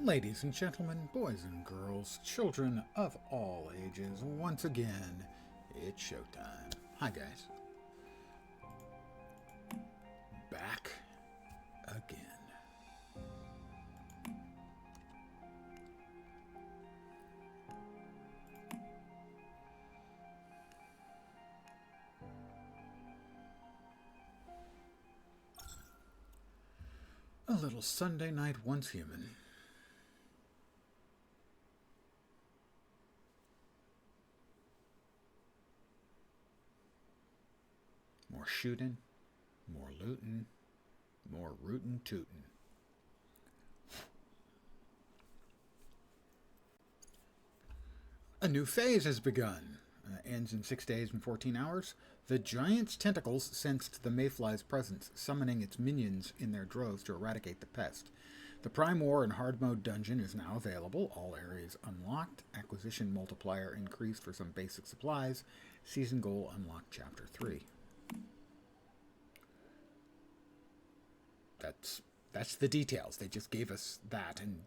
Ladies and gentlemen, boys and girls, children of all ages, once again, it's showtime. Hi, guys. Back again. A little Sunday night once human. More shooting, more looting, more rootin' tootin'. A new phase has begun. Ends in 6 days and 14 hours. The giant's tentacles sensed the mayfly's presence, summoning its minions in their droves to eradicate the pest. The Prime War and Hard Mode dungeon is now available. All areas unlocked. Acquisition multiplier increased for some basic supplies. Season goal unlocked Chapter 3. That's the details. They just gave us that and...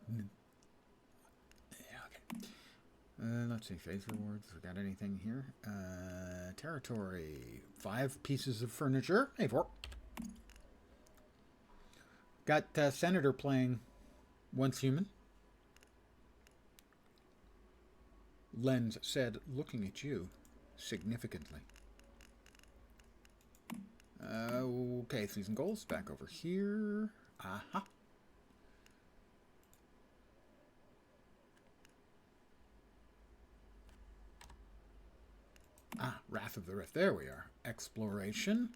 Yeah, okay. Let's see, phase rewards. We got anything here? Territory. 5 pieces of furniture. Hey, 4. Got Senator playing Once Human. Lens said, looking at you significantly. Okay, season goals. Back over here. Aha. Wrath of the Rift. There we are. Exploration.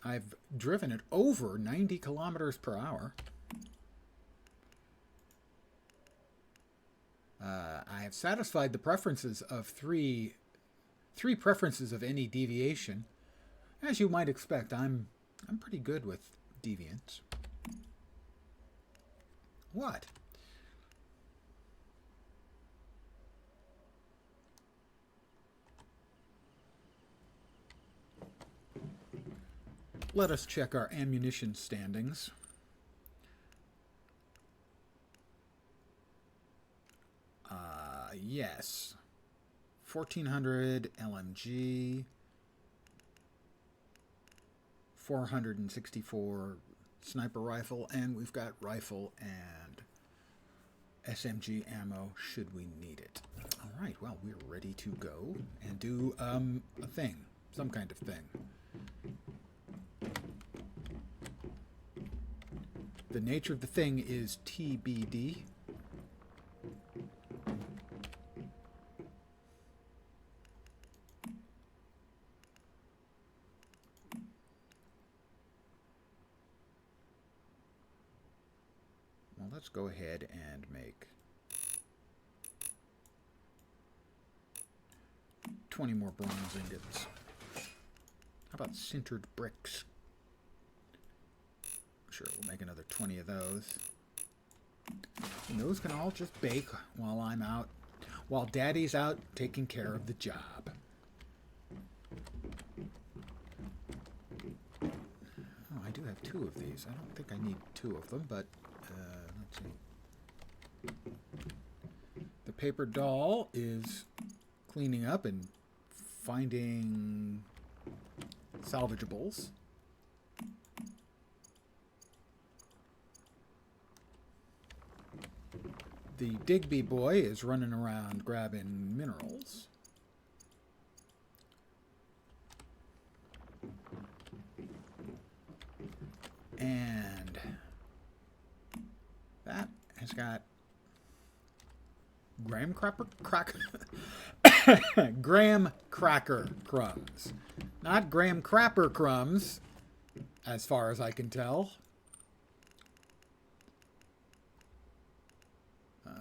I've driven it over 90 kilometers per hour. I have satisfied the preferences of three preferences of any deviation. As you might expect, I'm pretty good with deviants. What? Let us check our ammunition standings. Yes. 1400 LMG. 464 sniper rifle, and we've got rifle and SMG ammo should we need it. All right, well, we're ready to go and do a thing, some kind of thing. The nature of the thing is TBD. Well, let's go ahead and make 20 more bronze ingots. How about sintered bricks? Sure, we'll make another 20 of those. And those can all just bake while I'm out, while Daddy's out taking care of the job. Oh, I do have 2 of these. I don't think I need 2 of them, but let's see. The paper doll is cleaning up and finding salvageables. The Digby boy is running around grabbing minerals. And that has got graham cracker crumbs. Not graham crapper crumbs, as far as I can tell.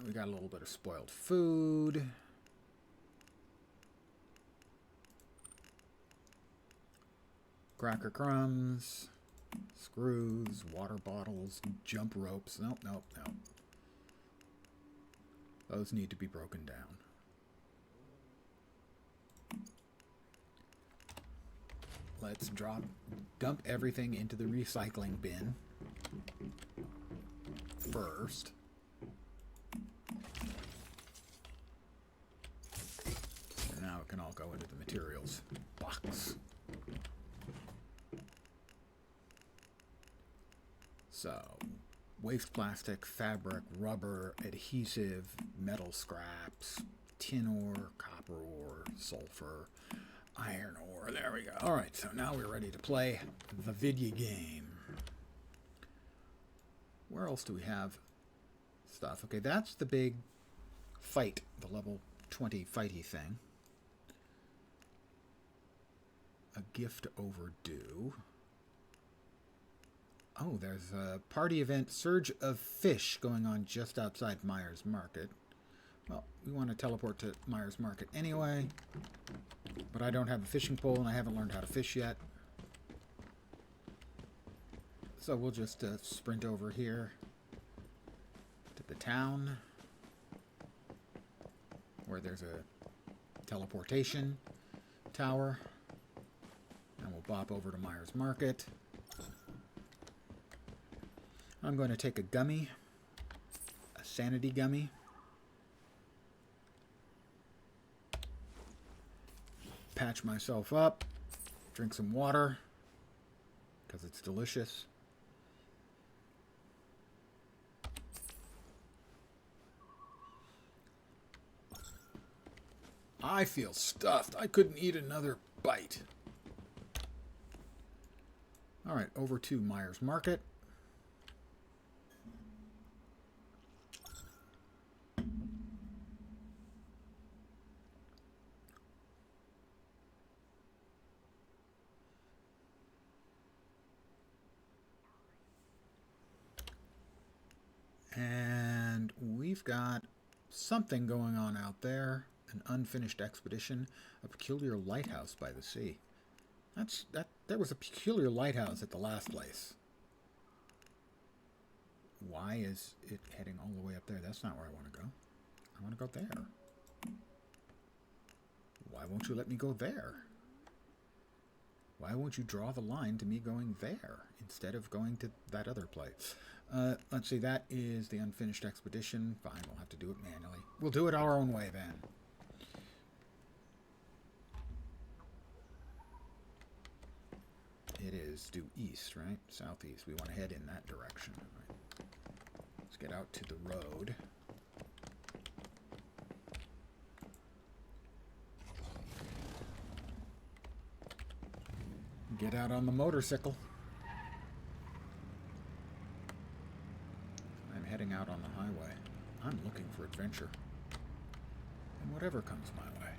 We got a little bit of spoiled food. Cracker crumbs, screws, water bottles, jump ropes. Nope. Those need to be broken down. Let's dump everything into the recycling bin. first. And now it can all go into the materials box. So, waste plastic, fabric, rubber, adhesive, metal scraps, tin ore, copper ore, sulfur, iron ore. There we go. All right, so now we're ready to play the video game. Where else do we have stuff? Okay, that's the big fight, the level 20 fighty thing. A gift overdue. Oh, there's a party event, Surge of Fish, going on just outside Myers Market. Well, we want to teleport to Myers Market anyway. But I don't have a fishing pole, and I haven't learned how to fish yet. So we'll just sprint over here to the town, where there's a teleportation tower. And we'll bop over to Myers Market. I'm going to take a gummy, a sanity gummy. Patch myself up, drink some water, because it's delicious. I feel stuffed. I couldn't eat another bite. All right, over to Myers Market. And we've got something going on out there. An unfinished expedition. A peculiar lighthouse by the sea. There was a peculiar lighthouse at the last place. Why is it heading all the way up there? That's not where I want to go. I want to go there. Why won't you let me go there? Why won't you draw the line to me going there instead of going to that other place? Let's see, that is the unfinished expedition. Fine, we'll have to do it manually. We'll do it our own way then. It is due east, right? Southeast. We want to head in that direction. Right. Let's get out to the road. Get out on the motorcycle. I'm heading out on the highway. I'm looking for adventure. And whatever comes my way.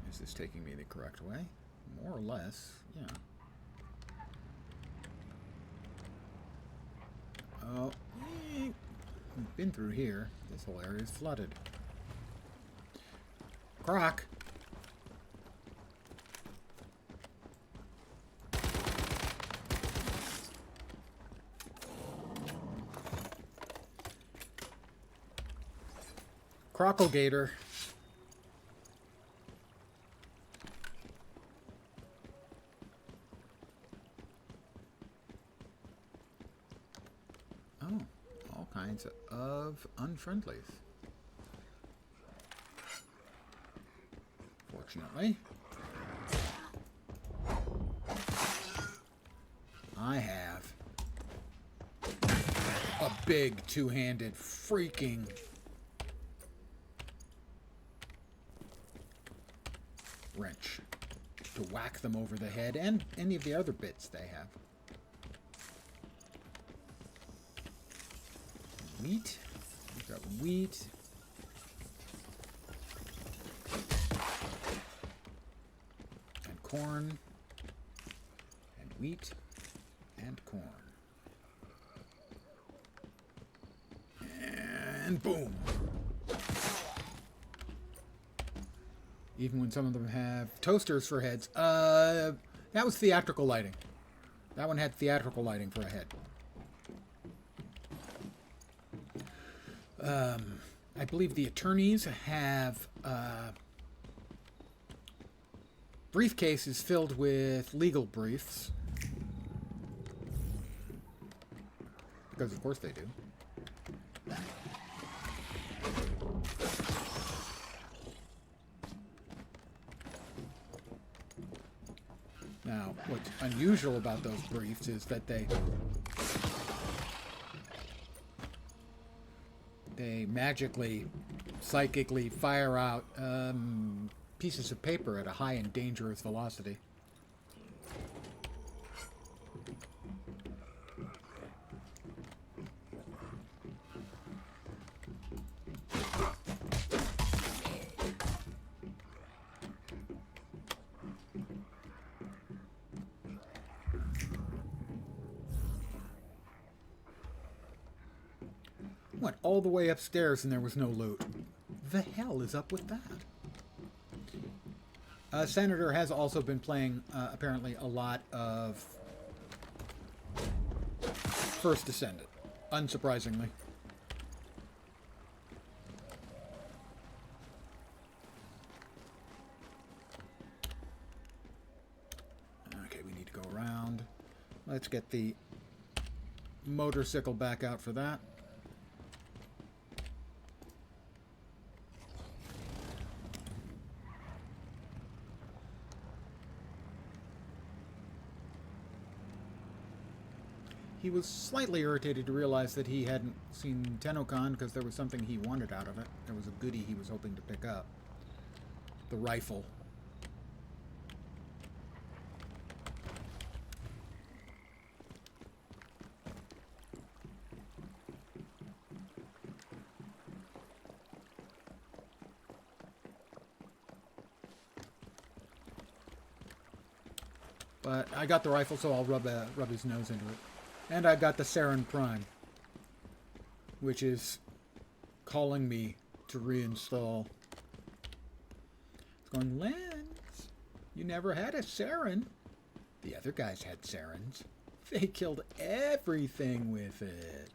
Is this taking me the correct way? More or less, yeah. Oh, we've been through here. This whole area is flooded. Croc! Crocalgator. Oh, all kinds of unfriendlies. Fortunately, I have a big two-handed freaking wrench to whack them over the head and any of the other bits they have. Wheat. We've got wheat. And corn. And wheat. And corn. And boom. Even when some of them have toasters for heads. That was theatrical lighting. That one had theatrical lighting for a head. I believe the attorneys have briefcases filled with legal briefs. Because of course they do. Now, what's unusual about those briefs is that they magically, psychically fire out pieces of paper at a high and dangerous velocity. Went all the way upstairs and there was no loot. The hell is up with that? Senator has also been playing, apparently, a lot of First Descendant, unsurprisingly. Okay, we need to go around. Let's get the motorcycle back out for that. He was slightly irritated to realize that he hadn't seen Tennokan because there was something he wanted out of it. There was a goodie he was hoping to pick up. The rifle. But I got the rifle, so I'll rub his nose into it. And I got the Saren Prime, which is calling me to reinstall. It's going, Lance, you never had a Saren. The other guys had Sarens. They killed everything with it.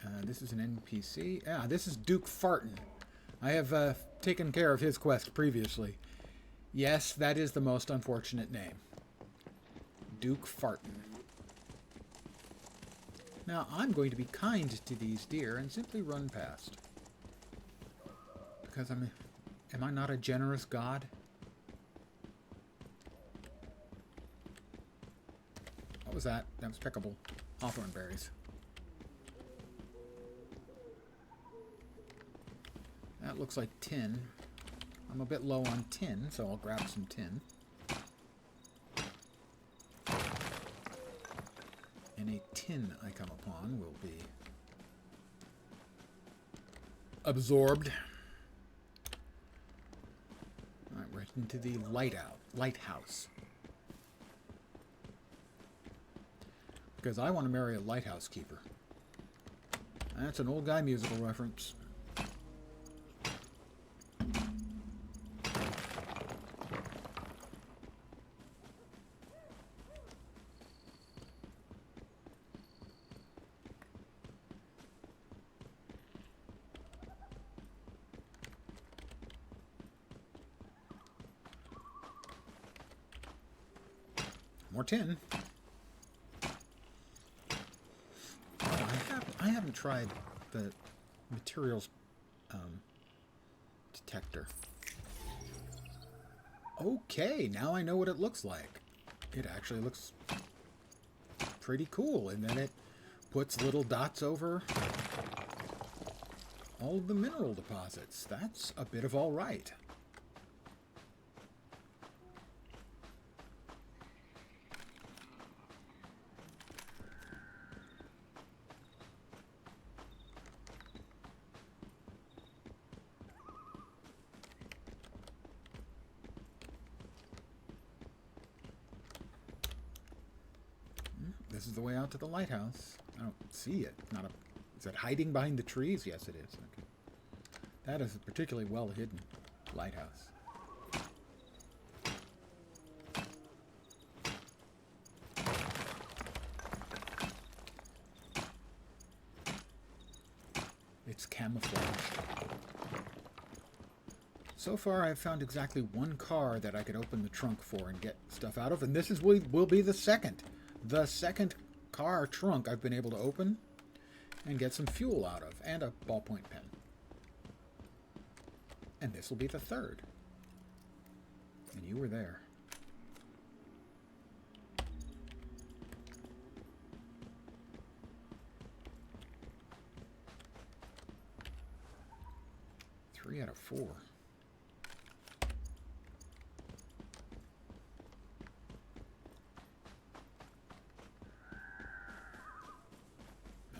Alright, this is an NPC. Ah, this is Duke Farton. I have taken care of his quest previously. Yes, that is the most unfortunate name. Duke Farton. Now, I'm going to be kind to these deer and simply run past. Because am I not a generous god? What was that? That was pickable. Hawthorn berries. That looks like tin. I'm a bit low on tin, so I'll grab some tin. Any tin I come upon will be absorbed. Alright, right into the lighthouse. Because I want to marry a lighthouse keeper. That's an old guy musical reference. More tin. Oh, I haven't tried the materials detector. Okay, now I know what it looks like. It actually looks pretty cool, and then it puts little dots over all of the mineral deposits. That's a bit of all right. This is the way out to the lighthouse. I don't see it. Is it hiding behind the trees? Yes, it is. Okay. That is a particularly well hidden lighthouse. It's camouflaged. So far, I've found exactly one car that I could open the trunk for and get stuff out of, and this will be the second. The second car trunk I've been able to open and get some fuel out of, and a ballpoint pen. And this will be the third. And you were there. Three out of four.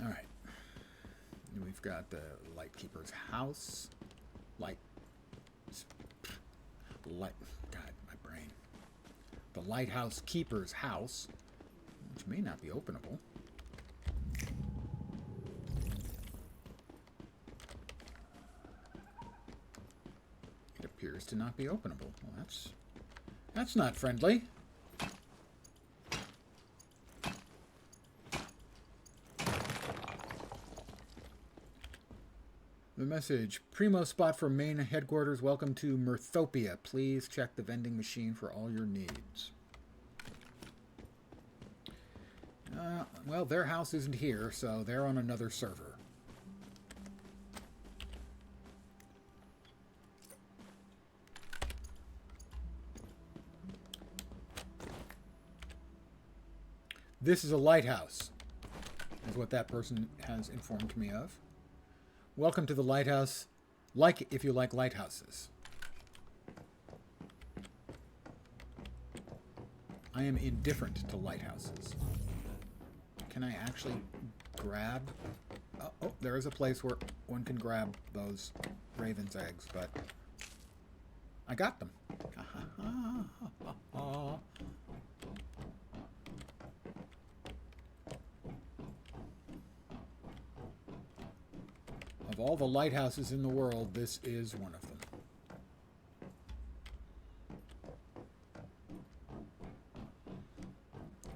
All right. We've got the Lightkeeper's house. God, my brain. The Lighthouse Keeper's house, which may not be openable. It appears to not be openable. Well, that's not friendly. The message, primo spot for main headquarters, welcome to Mirthopia. Please check the vending machine for all your needs. Well, their house isn't here, so they're on another server. This is a lighthouse, is what that person has informed me of. Welcome to the lighthouse, if you like lighthouses. I am indifferent to lighthouses. Can I actually grab... Oh, there is a place where one can grab those raven's eggs, but I got them. Of all the lighthouses in the world, this is one of them.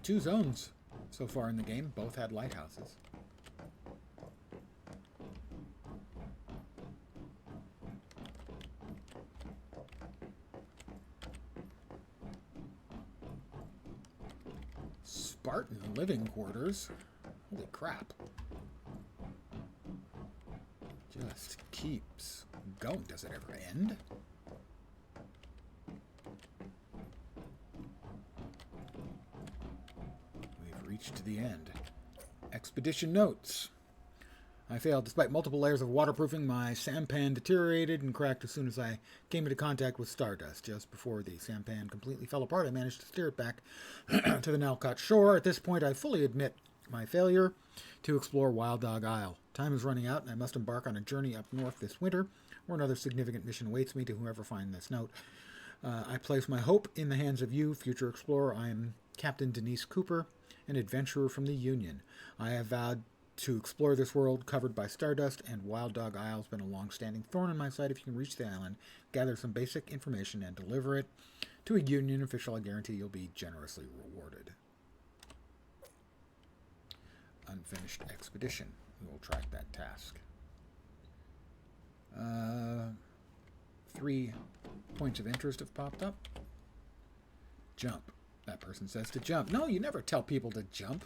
Two zones so far in the game, both had lighthouses. Spartan living quarters. Holy crap. Just keeps going. Does it ever end? We've reached the end. Expedition notes. I failed. Despite multiple layers of waterproofing, my sampan deteriorated and cracked as soon as I came into contact with stardust. Just before the sampan completely fell apart, I managed to steer it back to the now-cut shore. At this point, I fully admit my failure to explore Wild Dog Isle. Time is running out, and I must embark on a journey up north this winter, where another significant mission awaits me. To whoever finds this note, I place my hope in the hands of you, future explorer. I am Captain Denise Cooper, an adventurer from the Union. I have vowed to explore this world covered by stardust, and Wild Dog Isle has been a long-standing thorn in my side. If you can reach the island, gather some basic information, and deliver it to a Union official, I guarantee you'll be generously rewarded. Unfinished expedition. We will track that task. 3 points of interest have popped up. Jump. That person says to jump. No, you never tell people to jump.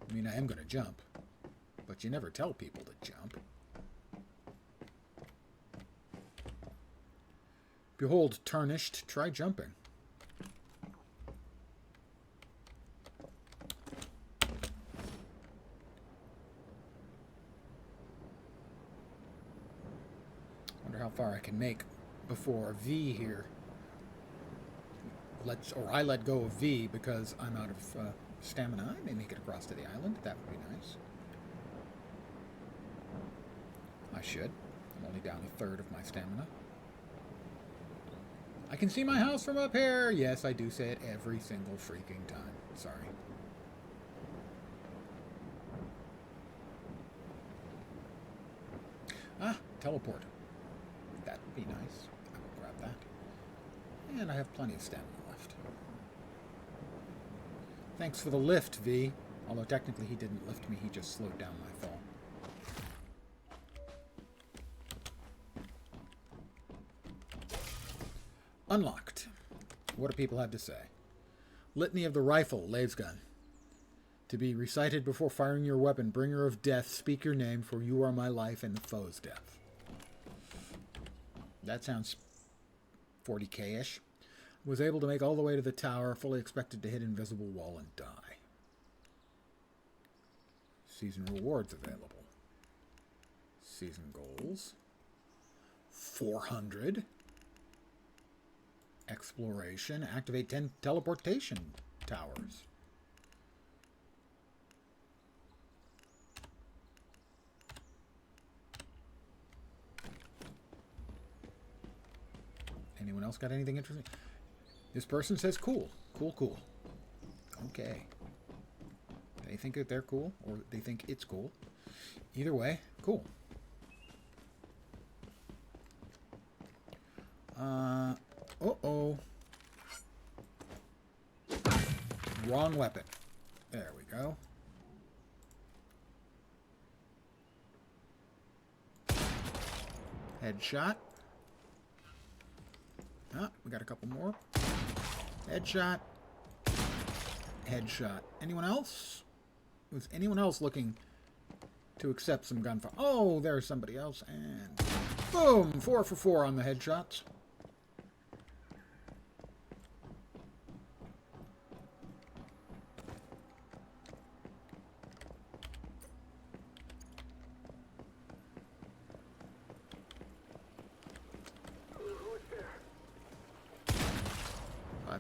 I mean, I am going to jump, but you never tell people to jump. Behold, tarnished. Try jumping. How far I can make before V here. I let go of V because I'm out of stamina. I may make it across to the island. That would be nice. I should. I'm only down a third of my stamina. I can see my house from up here. Yes, I do say it every single freaking time. Sorry. Ah, teleport. That would be nice. I will grab that. And I have plenty of stamina left. Thanks for the lift, V. Although technically he didn't lift me, he just slowed down my fall. Unlocked. What do people have to say? Litany of the Rifle, Lave's gun. To be recited before firing your weapon, bringer of death, speak your name, for you are my life and the foe's death. That sounds 40k-ish. Was able to make all the way to the tower, fully expected to hit invisible wall and die. Season rewards available. Season goals. 400. Exploration. Activate 10 teleportation towers. Anyone else got anything interesting? This person says cool. Cool, cool. Okay. They think that they're cool, or they think it's cool. Either way, cool. Uh-oh. Wrong weapon. There we go. Headshot. Ah, we got a couple more. Headshot. Headshot. Anyone else? Was anyone else looking to accept some gunfire? Oh, there's somebody else. And boom! 4 for 4 on the headshots.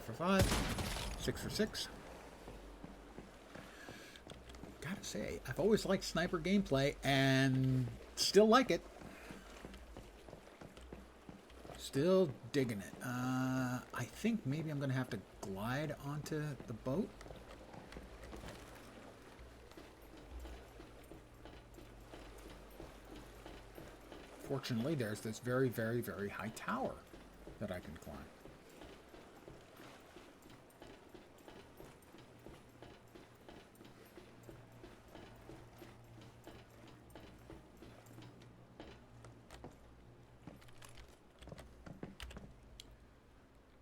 For 5, 6 for 6. Gotta say, I've always liked sniper gameplay and still like it. Still digging it. I think maybe I'm gonna have to glide onto the boat. Fortunately, there's this very, very, very high tower that I can climb.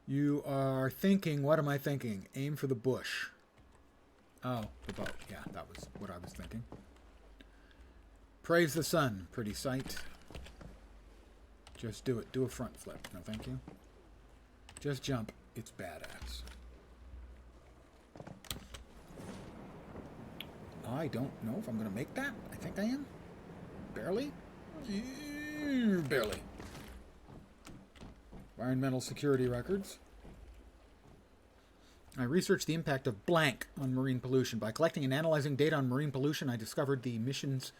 You are thinking, what am I thinking? Aim for the bush. Oh, the boat. Yeah, that was what I was thinking. Praise the sun. Pretty sight. Just do it. Do a front flip. No, thank you. Just jump. It's badass. I don't know if I'm going to make that. I think I am. Barely. Barely. Environmental security records. I researched the impact of blank on marine pollution. By collecting and analyzing data on marine pollution, I discovered the emissions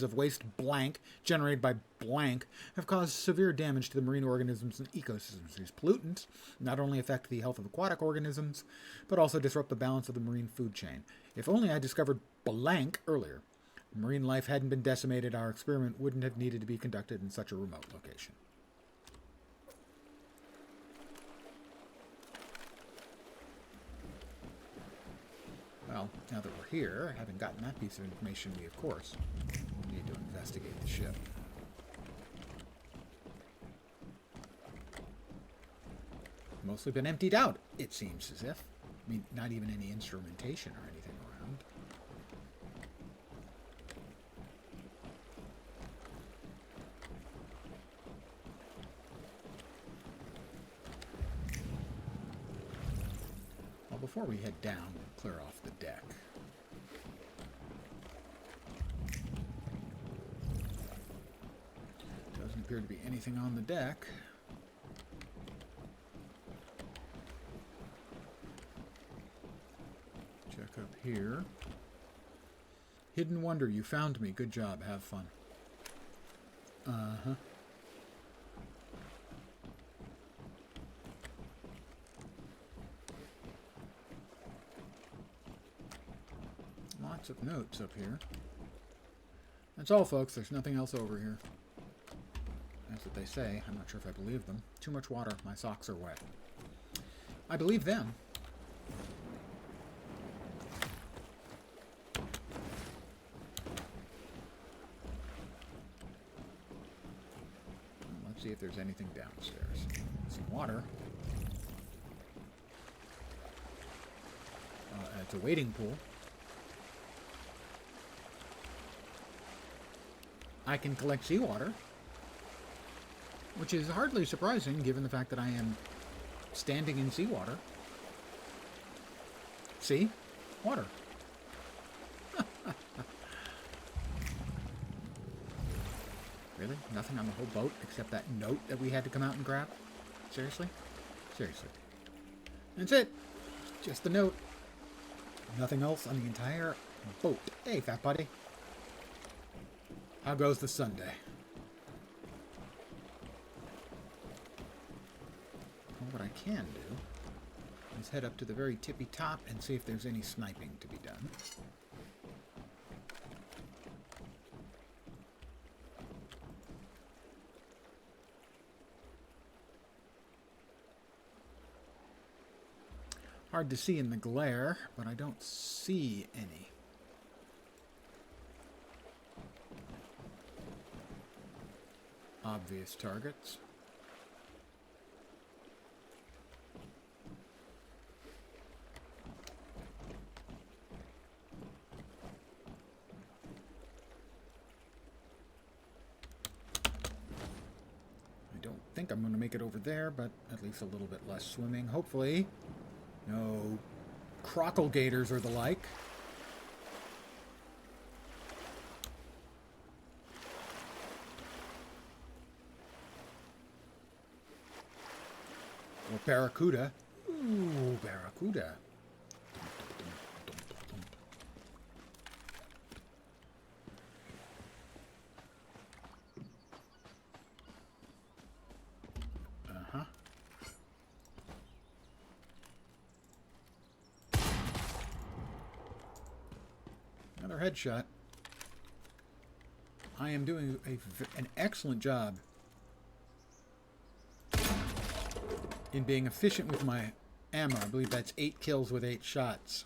of waste blank generated by blank have caused severe damage to the marine organisms and ecosystems. These pollutants not only affect the health of aquatic organisms, but also disrupt the balance of the marine food chain. If only I discovered blank earlier, marine life hadn't been decimated, our experiment wouldn't have needed to be conducted in such a remote location. Well, now that we're here, having gotten that piece of information, we, of course, need to investigate the ship. Mostly been emptied out, it seems as if. I mean, not even any instrumentation or anything around. Well, before we head down, we'll clear off the deck. Doesn't appear to be anything on the deck. Check up here. Hidden wonder, you found me. Good job. Have fun. Uh-huh. Lots of notes up here. That's all, folks. There's nothing else over here. That's what they say. I'm not sure if I believe them. Too much water. My socks are wet. I believe them. Let's see if there's anything downstairs. Some water. it's a wading pool. I can collect seawater, which is hardly surprising given the fact that I am standing in seawater. See? Water. Really? Nothing on the whole boat except that note that we had to come out and grab? Seriously? Seriously. That's it. Just the note. Nothing else on the entire boat. Hey, fat buddy. How goes the Sunday? Well, what I can do is head up to the very tippy top and see if there's any sniping to be done. Hard to see in the glare, but I don't see any. Obvious targets. I don't think I'm going to make it over there, but at least a little bit less swimming, hopefully. No crockle gators or the like. Or barracuda. Ooh, barracuda. Uh-huh. Another headshot. I am doing an excellent job in being efficient with my ammo. I believe that's 8 kills with 8 shots.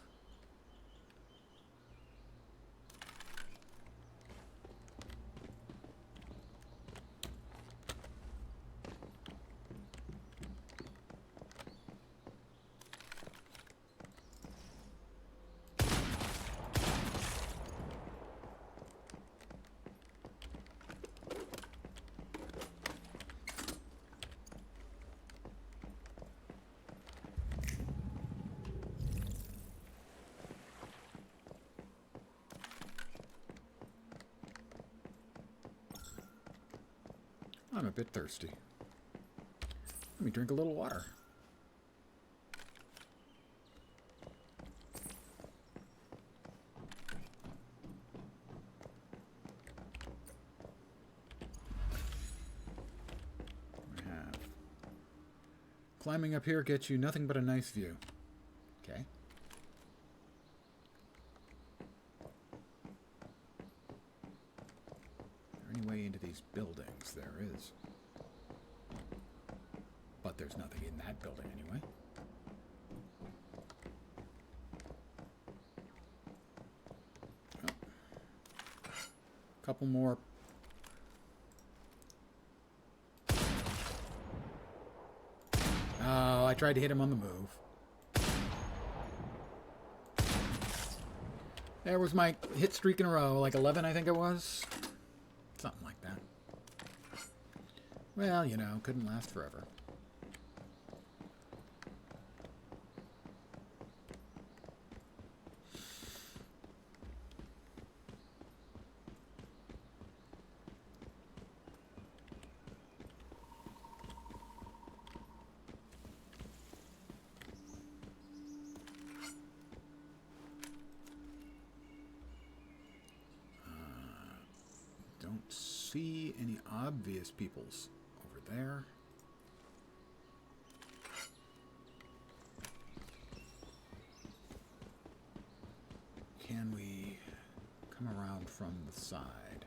I'm a bit thirsty. Let me drink a little water. We have. Climbing up here gets you nothing but a nice view. Okay. Any way into these buildings? There is. But there's nothing in that building anyway. Oh. Couple more. Oh, I tried to hit him on the move. There was my hit streak in a row, like 11 I think it was. Something like that. Well, you know, couldn't last forever. Don't see any obvious peoples over there. Can we come around from the side?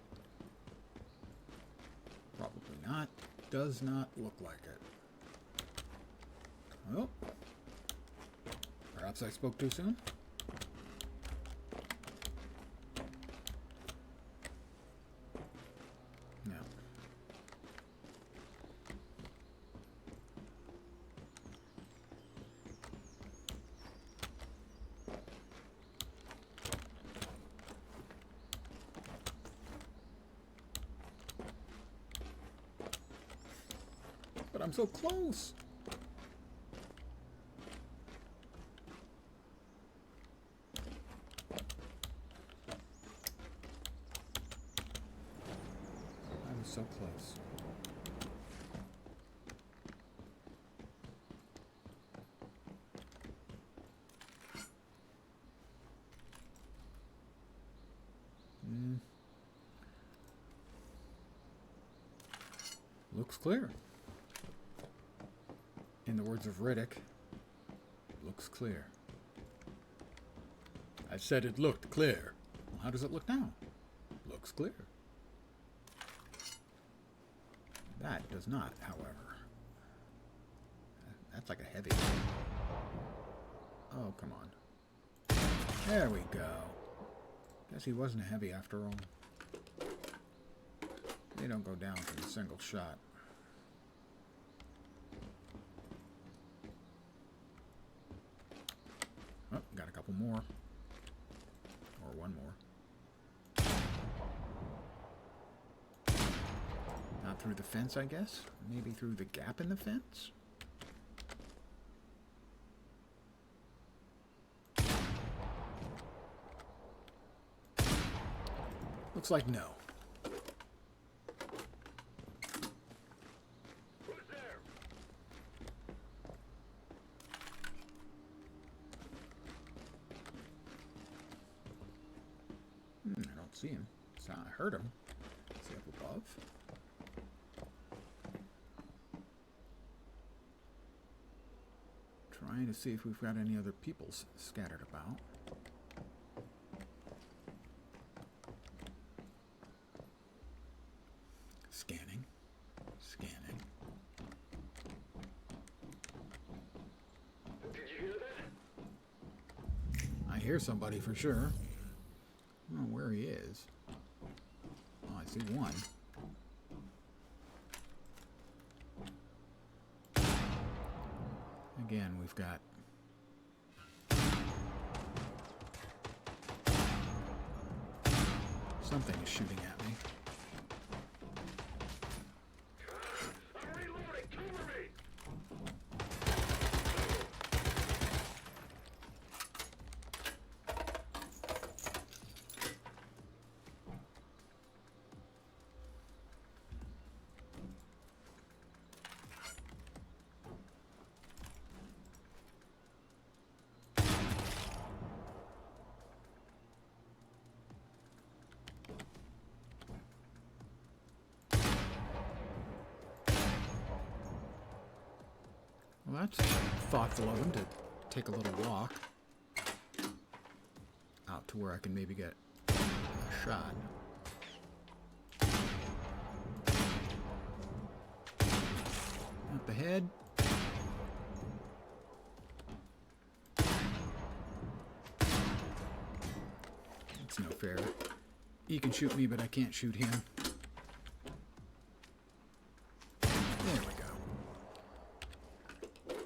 Probably not. Does not look like it. Oh. Perhaps I spoke too soon? No. But I'm so close. I was so close. Looks clear. In the words of Riddick, looks clear. I said it looked clear. Well, how does it look now? Looks clear. That does not, however. That's like a heavy one. Oh, come on. There we go. Guess he wasn't a heavy after all. They don't go down from a single shot. Oh, got a couple more. Or one more. Not through the fence, I guess? Maybe through the gap in the fence? Looks like no. I don't see him. So I heard him. Is he up above? Trying to see if we've got any other peoples scattered about. Scanning. Scanning. Did you hear that? I hear somebody for sure. I don't know where he is. Oh, I see one. Again, we've got something is shooting at me. I'm reloading. Cover me. Well, that's thoughtful of him to take a little walk out to where I can maybe get a shot. Up ahead. It's no fair. He can shoot me, but I can't shoot him. There we go.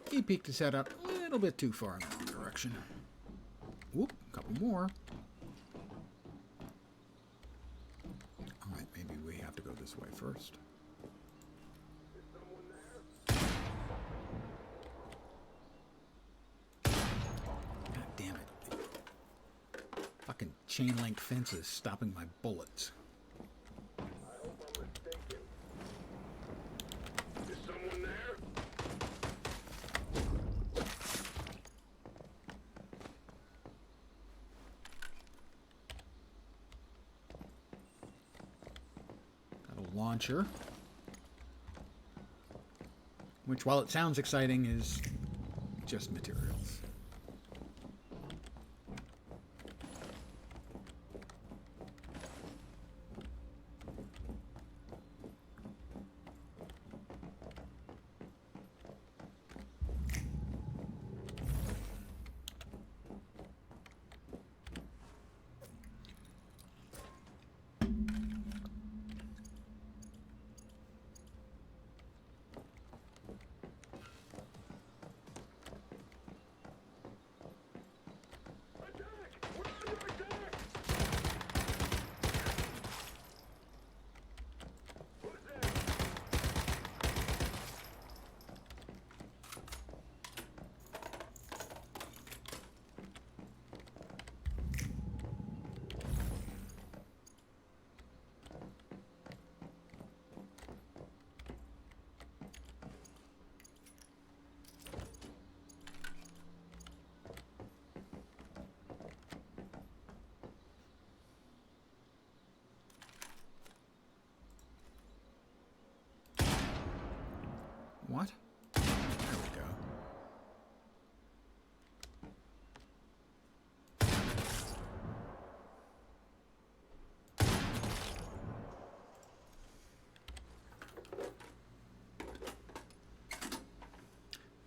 He peeked his head up a little bit too far in the wrong direction. Whoop, a couple more. Alright, maybe we have to go this way first. Is someone there? God damn it. Fucking chain link fences stopping my bullets. I hope I'm mistaken. Is someone there? Got a launcher. Which, while it sounds exciting, is just materials.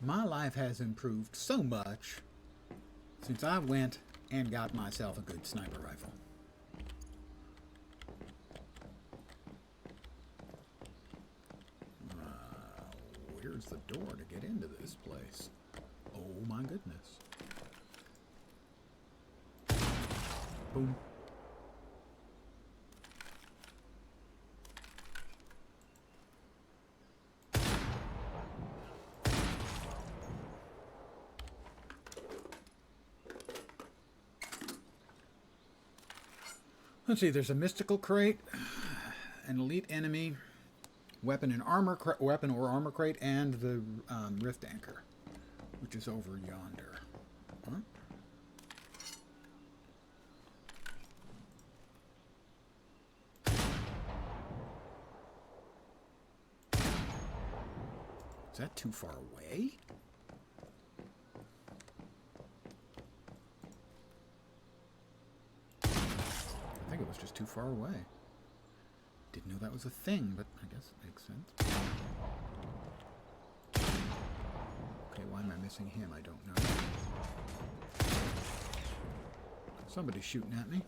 My life has improved so much since I went and got myself a good sniper rifle. Where's the door to get into this place? Oh my goodness. Boom. Let's see, there's a mystical crate, an elite enemy, weapon and armor weapon or armor crate, and the rift anchor, which is over yonder. Huh? Is that too far away? I think it was just too far away. Didn't know that was a thing, but I guess it makes sense. Okay, why am I missing him? I don't know. Somebody's shooting at me.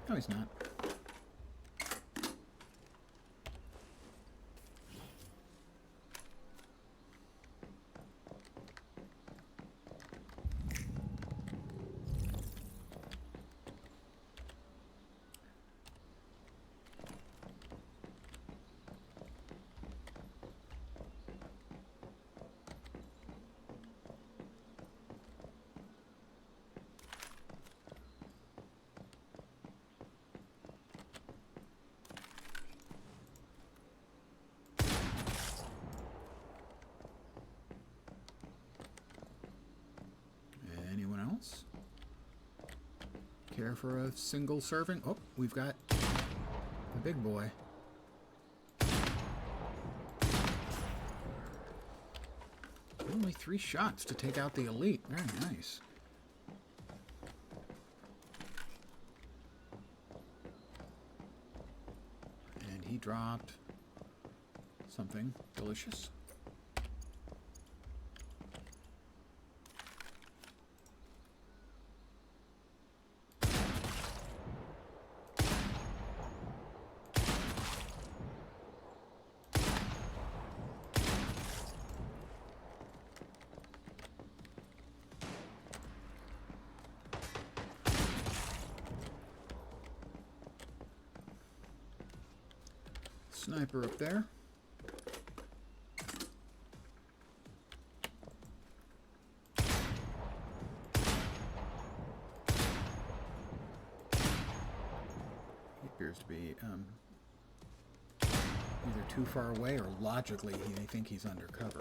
No, he's not. Anyone else? Care for a single serving? Oh, we've got the big boy. Only 3 shots to take out the elite. Very nice. And he dropped something delicious. Sniper up there. He appears to be either too far away or logically they think he's undercover.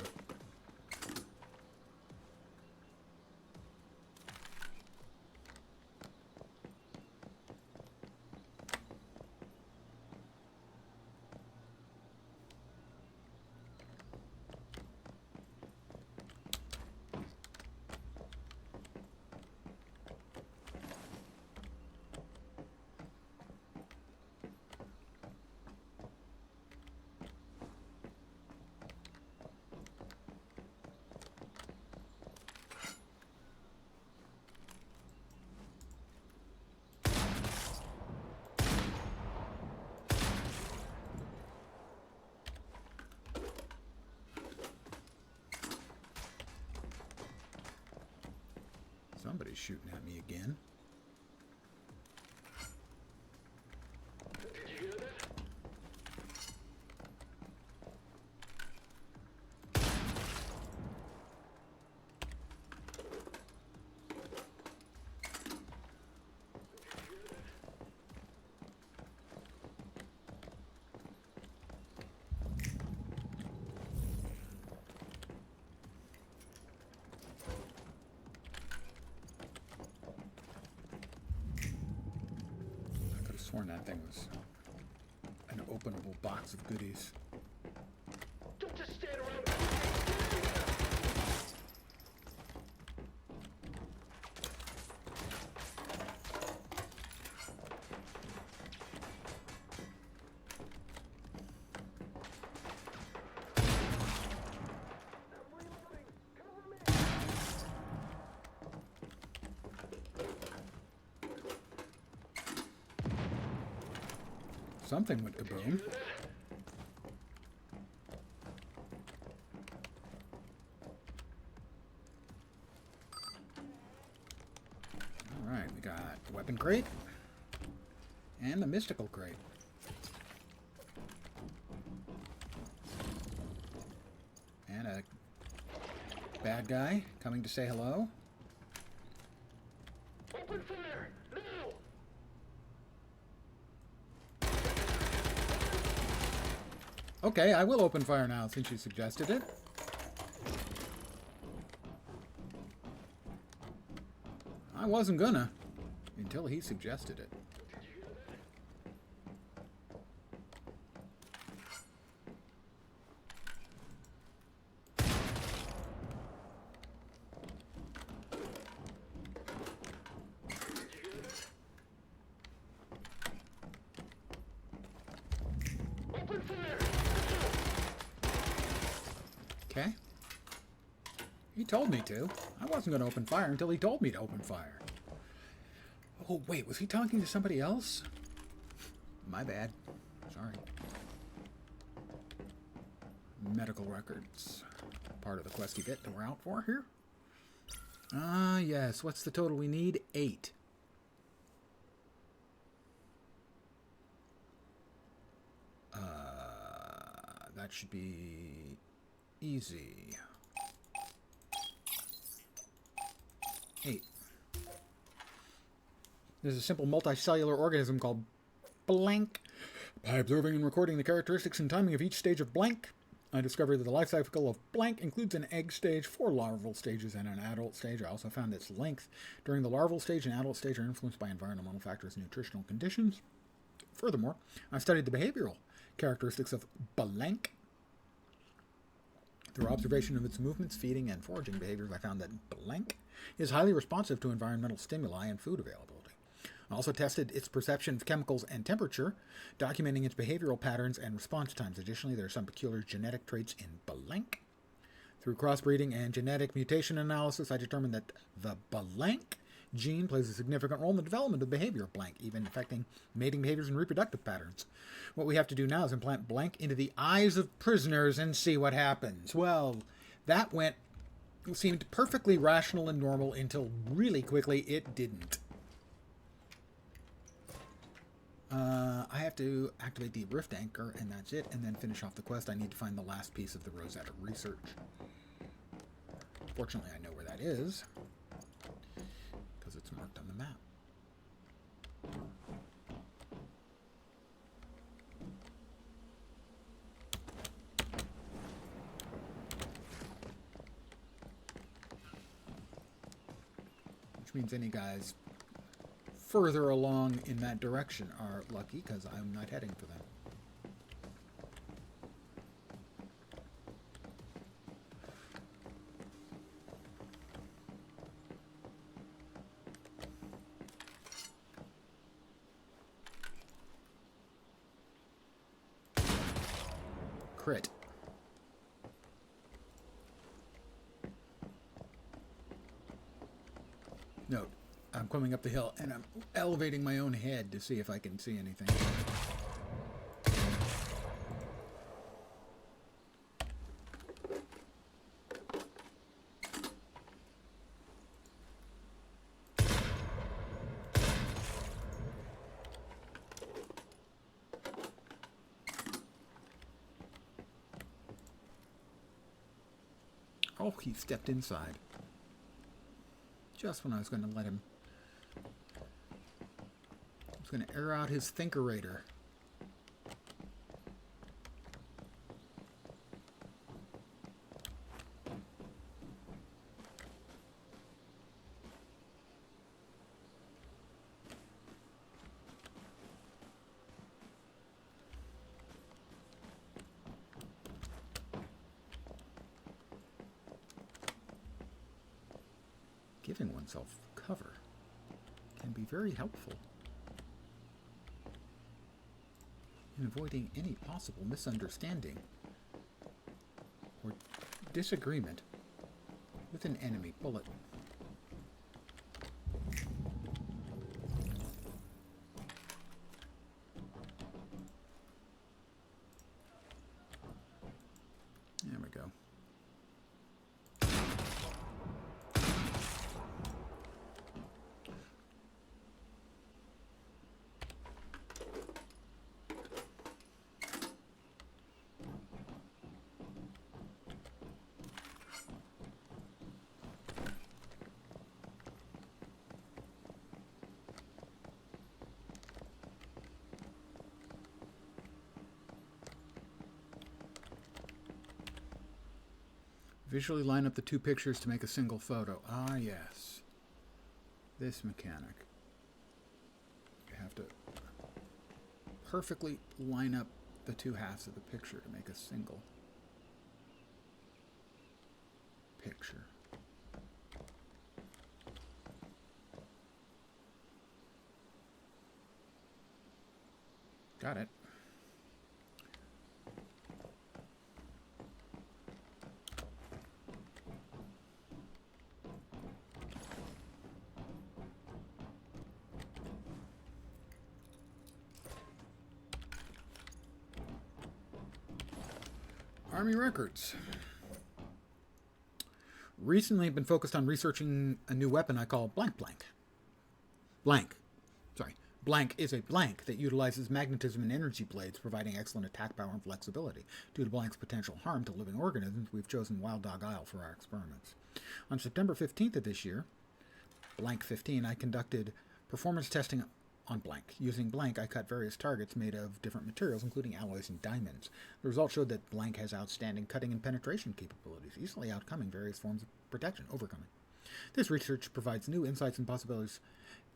Somebody's shooting at me again. Did you hear that? Sworn that thing was an openable box of goodies. Don't just stand around. Something went kaboom. Alright, we got the weapon crate. And the mystical crate. And a bad guy coming to say hello. Open fire! Now! Okay, I will open fire now since you suggested it. I wasn't gonna until he suggested it. Open fire! Okay. He told me to. I wasn't going to open fire until he told me to open fire. Oh, wait, was he talking to somebody else? My bad. Sorry. Medical records. Part of the quest you get that we're out for here. Ah, yes. What's the total we need? 8. That should be easy. 8. There's a simple multicellular organism called blank. By observing and recording the characteristics and timing of each stage of blank, I discovered that the life cycle of blank includes an egg stage, 4 larval stages, and an adult stage. I also found its length during the larval stage and adult stage are influenced by environmental factors and nutritional conditions. Furthermore, I studied the behavioral characteristics of blank. Through observation of its movements, feeding, and foraging behaviors, I found that blank is highly responsive to environmental stimuli and food availability. I also tested its perception of chemicals and temperature, documenting its behavioral patterns and response times. Additionally, there are some peculiar genetic traits in blank. Through crossbreeding and genetic mutation analysis, I determined that the blank gene plays a significant role in the development of behavior of blank, even affecting mating behaviors and reproductive patterns. What we have to do now is implant blank into the eyes of prisoners and see what happens. Well, that seemed perfectly rational and normal until really quickly it didn't. I have to activate the rift anchor, and that's it, and then finish off the quest. I need to find the last piece of the Rosetta research. Fortunately, I know where that is, because it's marked on the map. Which means any guys further along in that direction are lucky, because I'm not heading for them. Crit. Note, I'm coming up the hill and I'm elevating my own head to see if I can see anything. Oh, he stepped inside. Just when I was going to let him. I was going to air out his thinkerator. Giving oneself cover can be very helpful in avoiding any possible misunderstanding or disagreement with an enemy bullet. Visually line up the two pictures to make a single photo. Ah, yes. This mechanic. You have to perfectly line up the two halves of the picture to make a single picture. Got it. Army records. Recently, I've been focused on researching a new weapon I call blank. Blank is a blank that utilizes magnetism and energy blades, providing excellent attack power and flexibility. Due to blank's potential harm to living organisms, we've chosen Wild Dog Isle for our experiments. On September 15th of this year, blank 15, I conducted performance testing on blank. Using blank, I cut various targets made of different materials, including alloys and diamonds. The results showed that blank has outstanding cutting and penetration capabilities, easily outcoming various forms of protection, overcoming. This research provides new insights and possibilities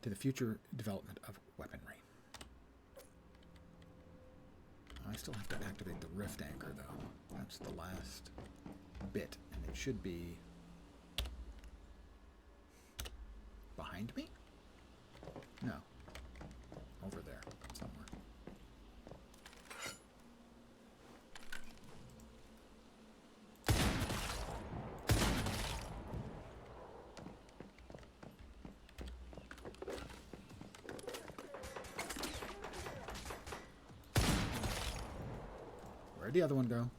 to the future development of weaponry. I still have to activate the rift anchor, though. That's the last bit, and it should be behind me? No. Over there, somewhere. Where'd the other one go?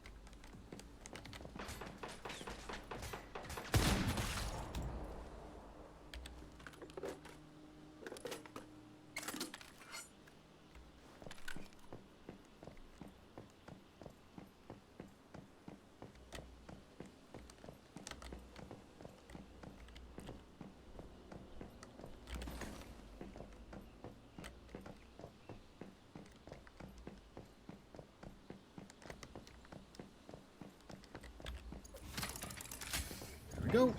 There we go.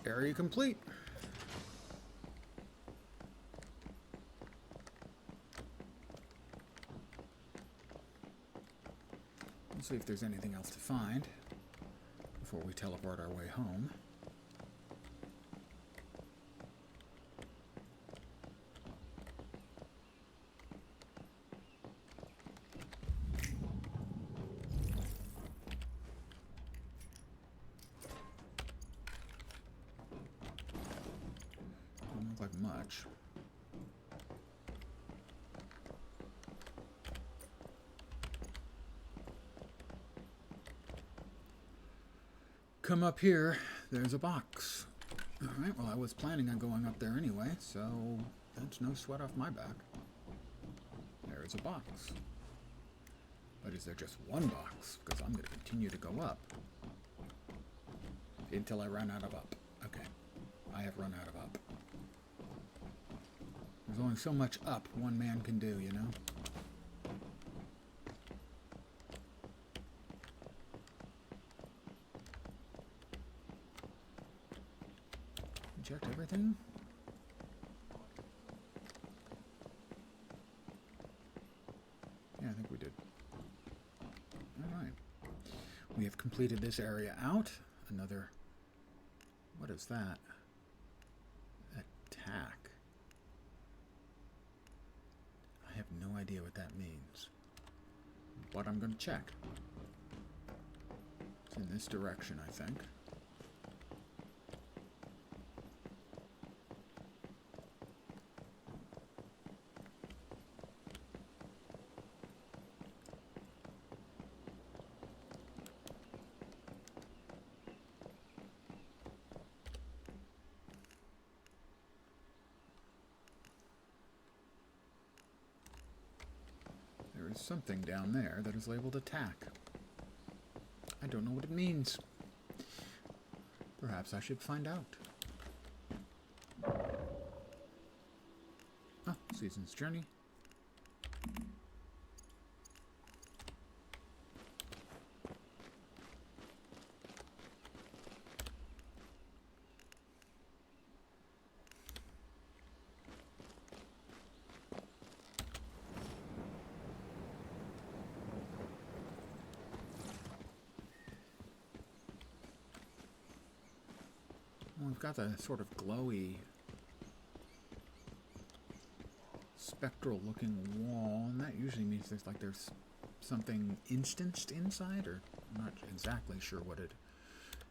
Area complete. Let's see if there's anything else to find before we teleport our way home. Doesn't look like much. Come up here, there's a box. Alright, well I was planning on going up there anyway, so that's no sweat off my back. There is a box. But is there just one box? Because I'm going to continue to go up. Until I run out of up. Okay. I have run out of up. There's only so much up one man can do, you know? Checked everything? Yeah, I think we did. Alright. We have completed this area out. Another... What is that? Attack. I have no idea what that means. But I'm going to check. It's in this direction, I think. There is something down there that is labeled attack. I don't know what it means. Perhaps I should find out. Ah, Season's Journey. got the sort of glowy, spectral looking wall, and that usually means there's something instanced inside, or I'm not exactly sure what it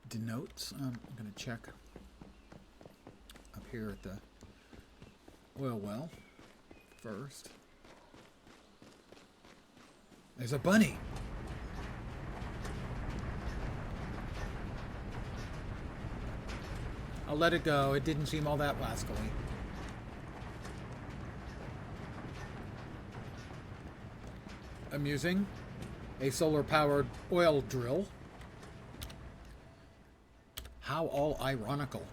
denotes. I'm going to check up here at the oil well first. There's a bunny. I'll let it go. It didn't seem all that wascally. Amusing. A solar-powered oil drill. How all ironical.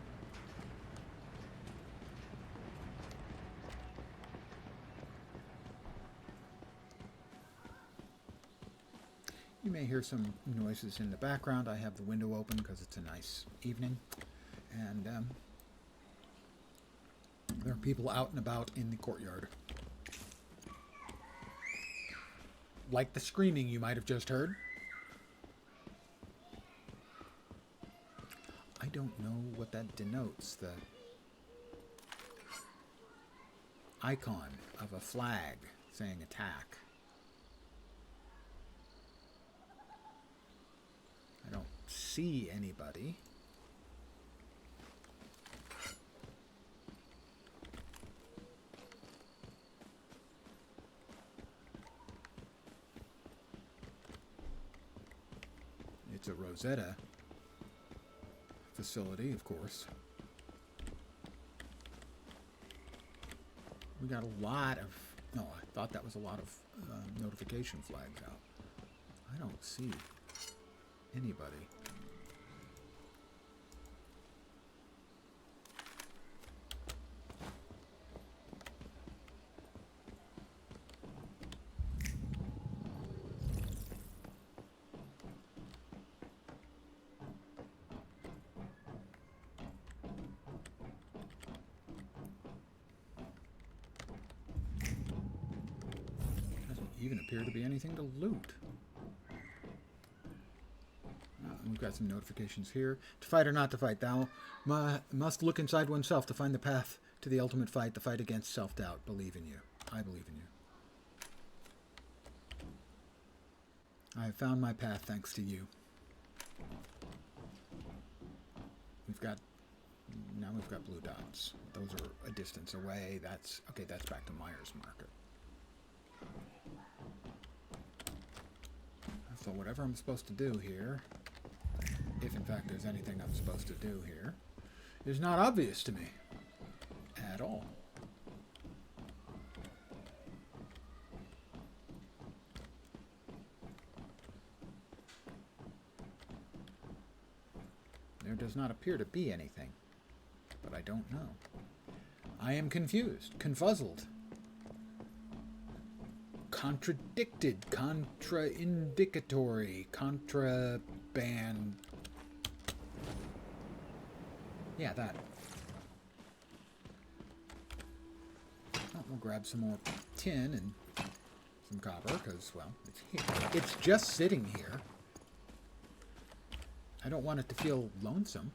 You may hear some noises in the background. I have the window open because it's a nice evening. And there are people out and about in the courtyard. Like the screaming you might have just heard. I don't know what that denotes. The icon of a flag saying attack. I don't see anybody. It's a Rosetta facility, of course. We got a lot of... No, I thought that was a lot of notification flags out. I don't see anybody. Even appear to be anything to loot. We've got some notifications here. To fight or not to fight, thou must look inside oneself to find the path to the ultimate fight, the fight against self-doubt. Believe in you. I believe in you. I have found my path thanks to you. Now we've got blue dots. Those are a distance away. That's back to Myers Market. So whatever I'm supposed to do here, if in fact there's anything I'm supposed to do here, is not obvious to me at all. There does not appear to be anything, but I don't know. I am confused, confuzzled. Contradicted, contraindicatory, contraband. Yeah, that. Well, we'll grab some more tin and some copper, because, well, it's here. It's just sitting here. I don't want it to feel lonesome,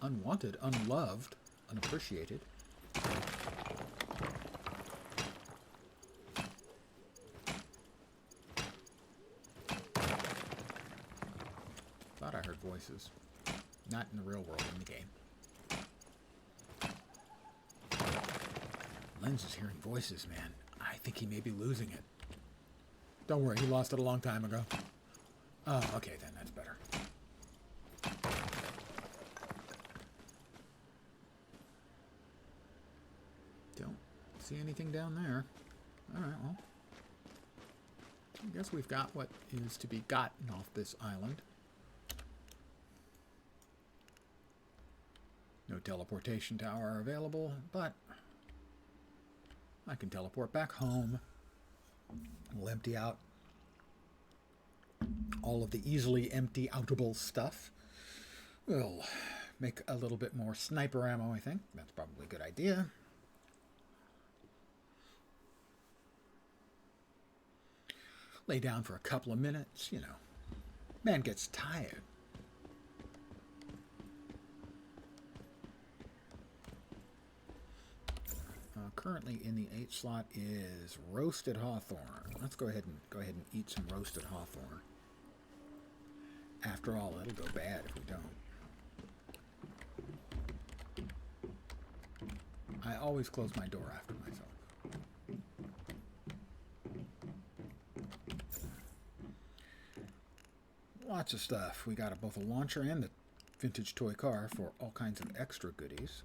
unwanted, unloved, unappreciated. I heard voices. Not in the real world, in the game. Lenz is hearing voices, man. I think he may be losing it. Don't worry, he lost it a long time ago. Oh, okay, then that's better. Don't see anything down there. Alright, well. I guess we've got what is to be gotten off this island. No teleportation tower available, but I can teleport back home. We'll empty out all of the easily empty-outable stuff. We'll make a little bit more sniper ammo, I think. That's probably a good idea. Lay down for a couple of minutes, you know. Man gets tired. currently in the 8 slot is roasted hawthorn. Let's go ahead and eat some roasted hawthorn. After all, it'll go bad if we don't. I always close my door after myself. Lots of stuff. We got both a launcher and the vintage toy car for all kinds of extra goodies.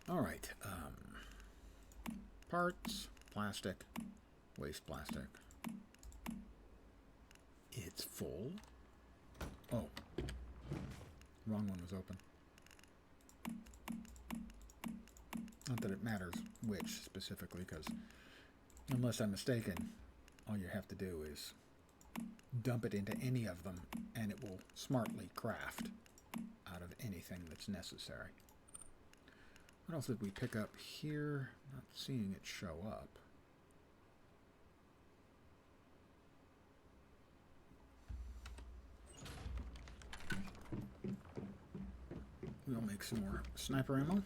All right. Parts, plastic, waste plastic. It's full. Oh, wrong one was open. Not that it matters which specifically, because unless I'm mistaken, all you have to do is dump it into any of them, and it will smartly craft out of anything that's necessary. What else did we pick up here? Not seeing it show up. We'll make some more sniper ammo.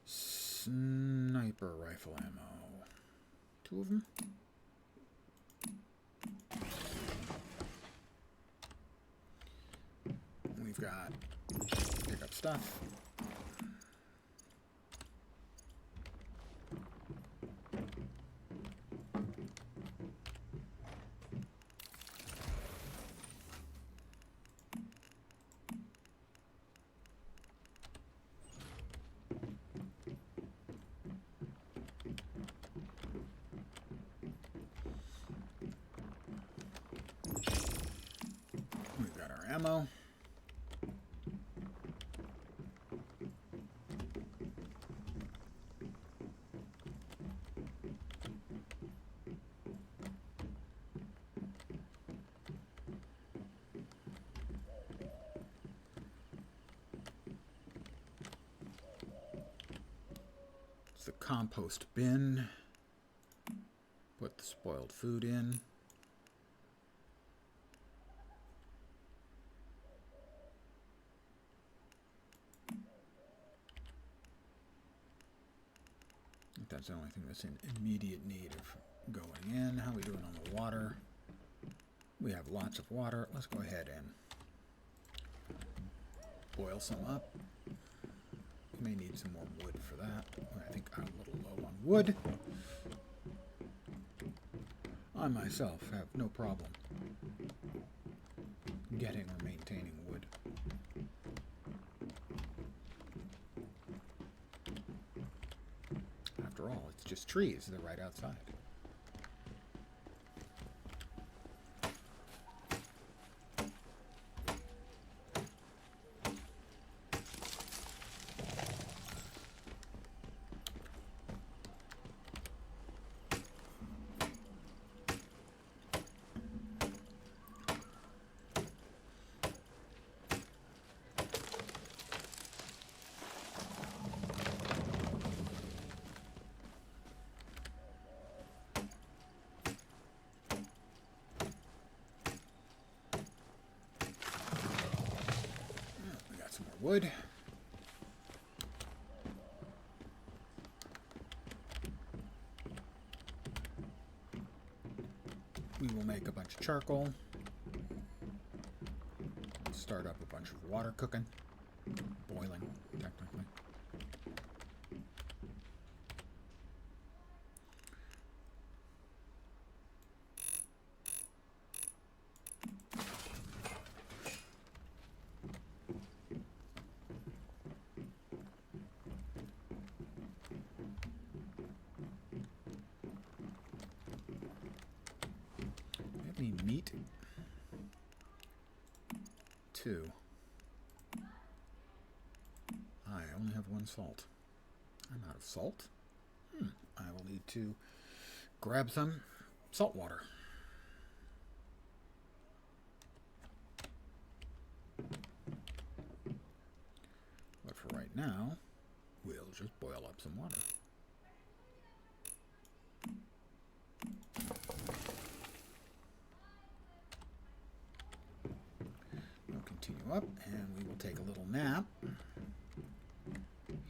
Sniper rifle ammo. 2 of them. We've got pick up stuff. We've got our ammo. It's the compost bin. Put the spoiled food in. I think that's the only thing that's in immediate need of going in. How are we doing on the water? We have lots of water. Let's go ahead and boil some up. We may need some more wood for that. I think I'm a little low on wood. I myself have no problem getting or maintaining wood. After all, it's just trees. They're right outside. Wood. We will make a bunch of charcoal. Start up a bunch of water cooking. Boiling, technically. Any meat? 2. I only have 1 salt. I'm out of salt. I will need to grab some salt water. But for right now, we'll just boil up some water. go up, and we will take a little nap.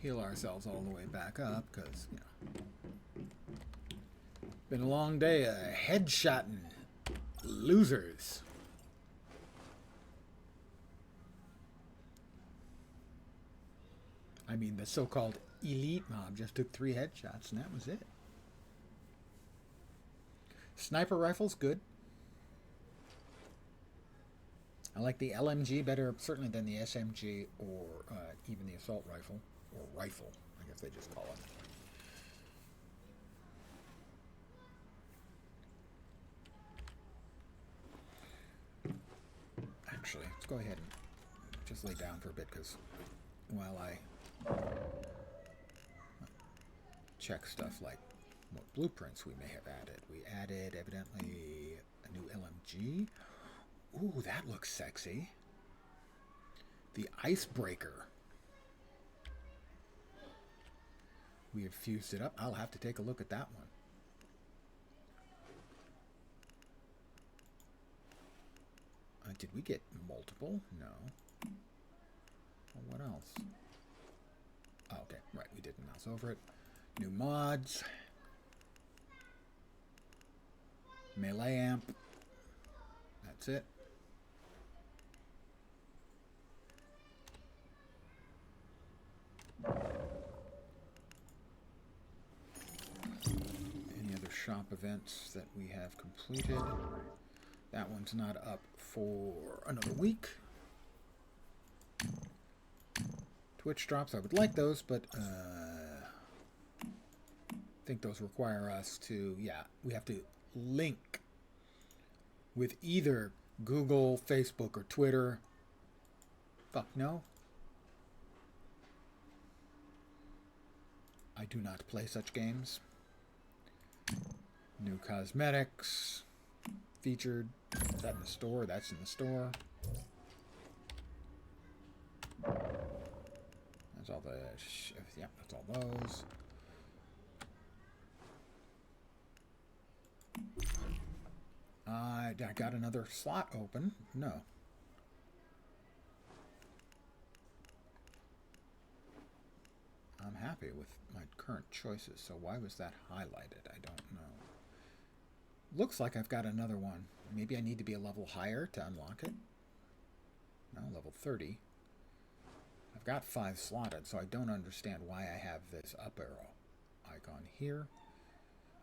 Heal ourselves all the way back up, because, you know, been a long day of headshotting losers. I mean, the so-called elite mob just took 3 headshots, and that was it. Sniper rifle's good. I like the LMG better, certainly, than the SMG or even the assault rifle. Or rifle, I guess they just call it. Actually, let's go ahead and just lay down for a bit, because while I check stuff like what blueprints we may have added. We added, evidently, a new LMG. Ooh, that looks sexy. The Icebreaker. We have fused it up. I'll have to take a look at that one. Did we get multiple? No. Well, what else? Oh, okay, right, we did mouse over it. New mods. Melee amp. That's it. Any other shop events that we have completed? That one's not up for another week. Twitch drops, I would like those, but I think those require us to, yeah, we have to link with either Google, Facebook, or Twitter. Fuck no. I do not play such games. New cosmetics. Featured. Is that in the store? That's in the store. That's all the... yeah, that's all those. I got another slot open. No. I'm happy with my current choices, so why was that highlighted? I don't know. Looks like I've got another one. Maybe I need to be a level higher to unlock it. No, level 30. I've got 5 slotted, so I don't understand why I have this up arrow icon here.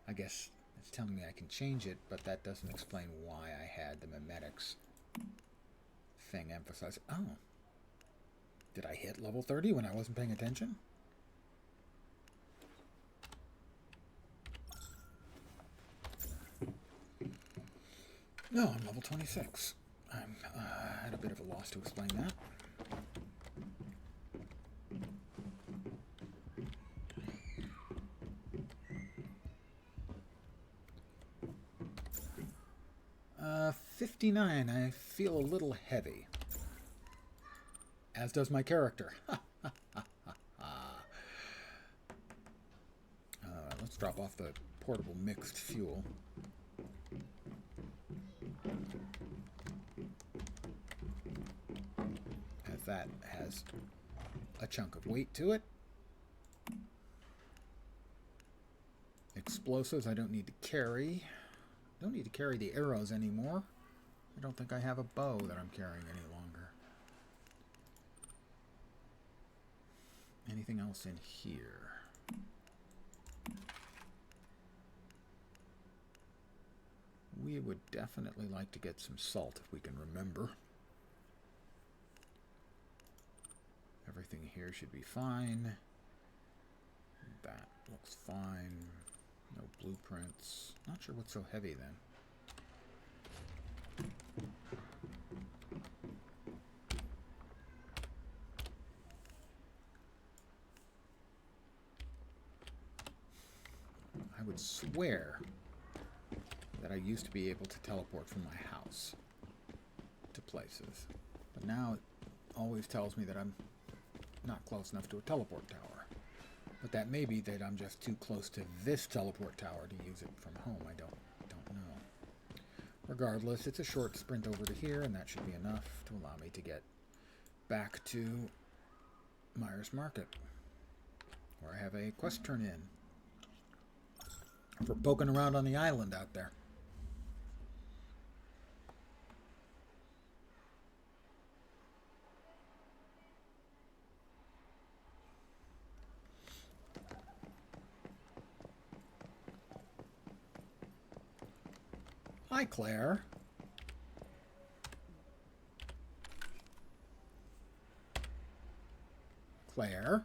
I guess it's telling me I can change it, but that doesn't explain why I had the mimetics thing emphasized. Oh. Did I hit level 30 when I wasn't paying attention? No, I'm level 26. I'm at a bit of a loss to explain that. Uh, 59. I feel a little heavy. As does my character. Let's drop off the portable mixed fuel. As that has a chunk of weight to it. Explosives I don't need to carry. Don't need to carry the arrows anymore. I don't think I have a bow that I'm carrying any longer. Anything else in here? We would definitely like to get some salt if we can remember. Everything here should be fine. That looks fine. No blueprints. Not sure what's so heavy then. I would swear that I used to be able to teleport from my house to places. But now it always tells me that I'm not close enough to a teleport tower. But that may be that I'm just too close to this teleport tower to use it from home. I don't know. Regardless, it's a short sprint over to here, and that should be enough to allow me to get back to Myers Market, where I have a quest turn in for poking around on the island out there. Hi, Claire. Claire?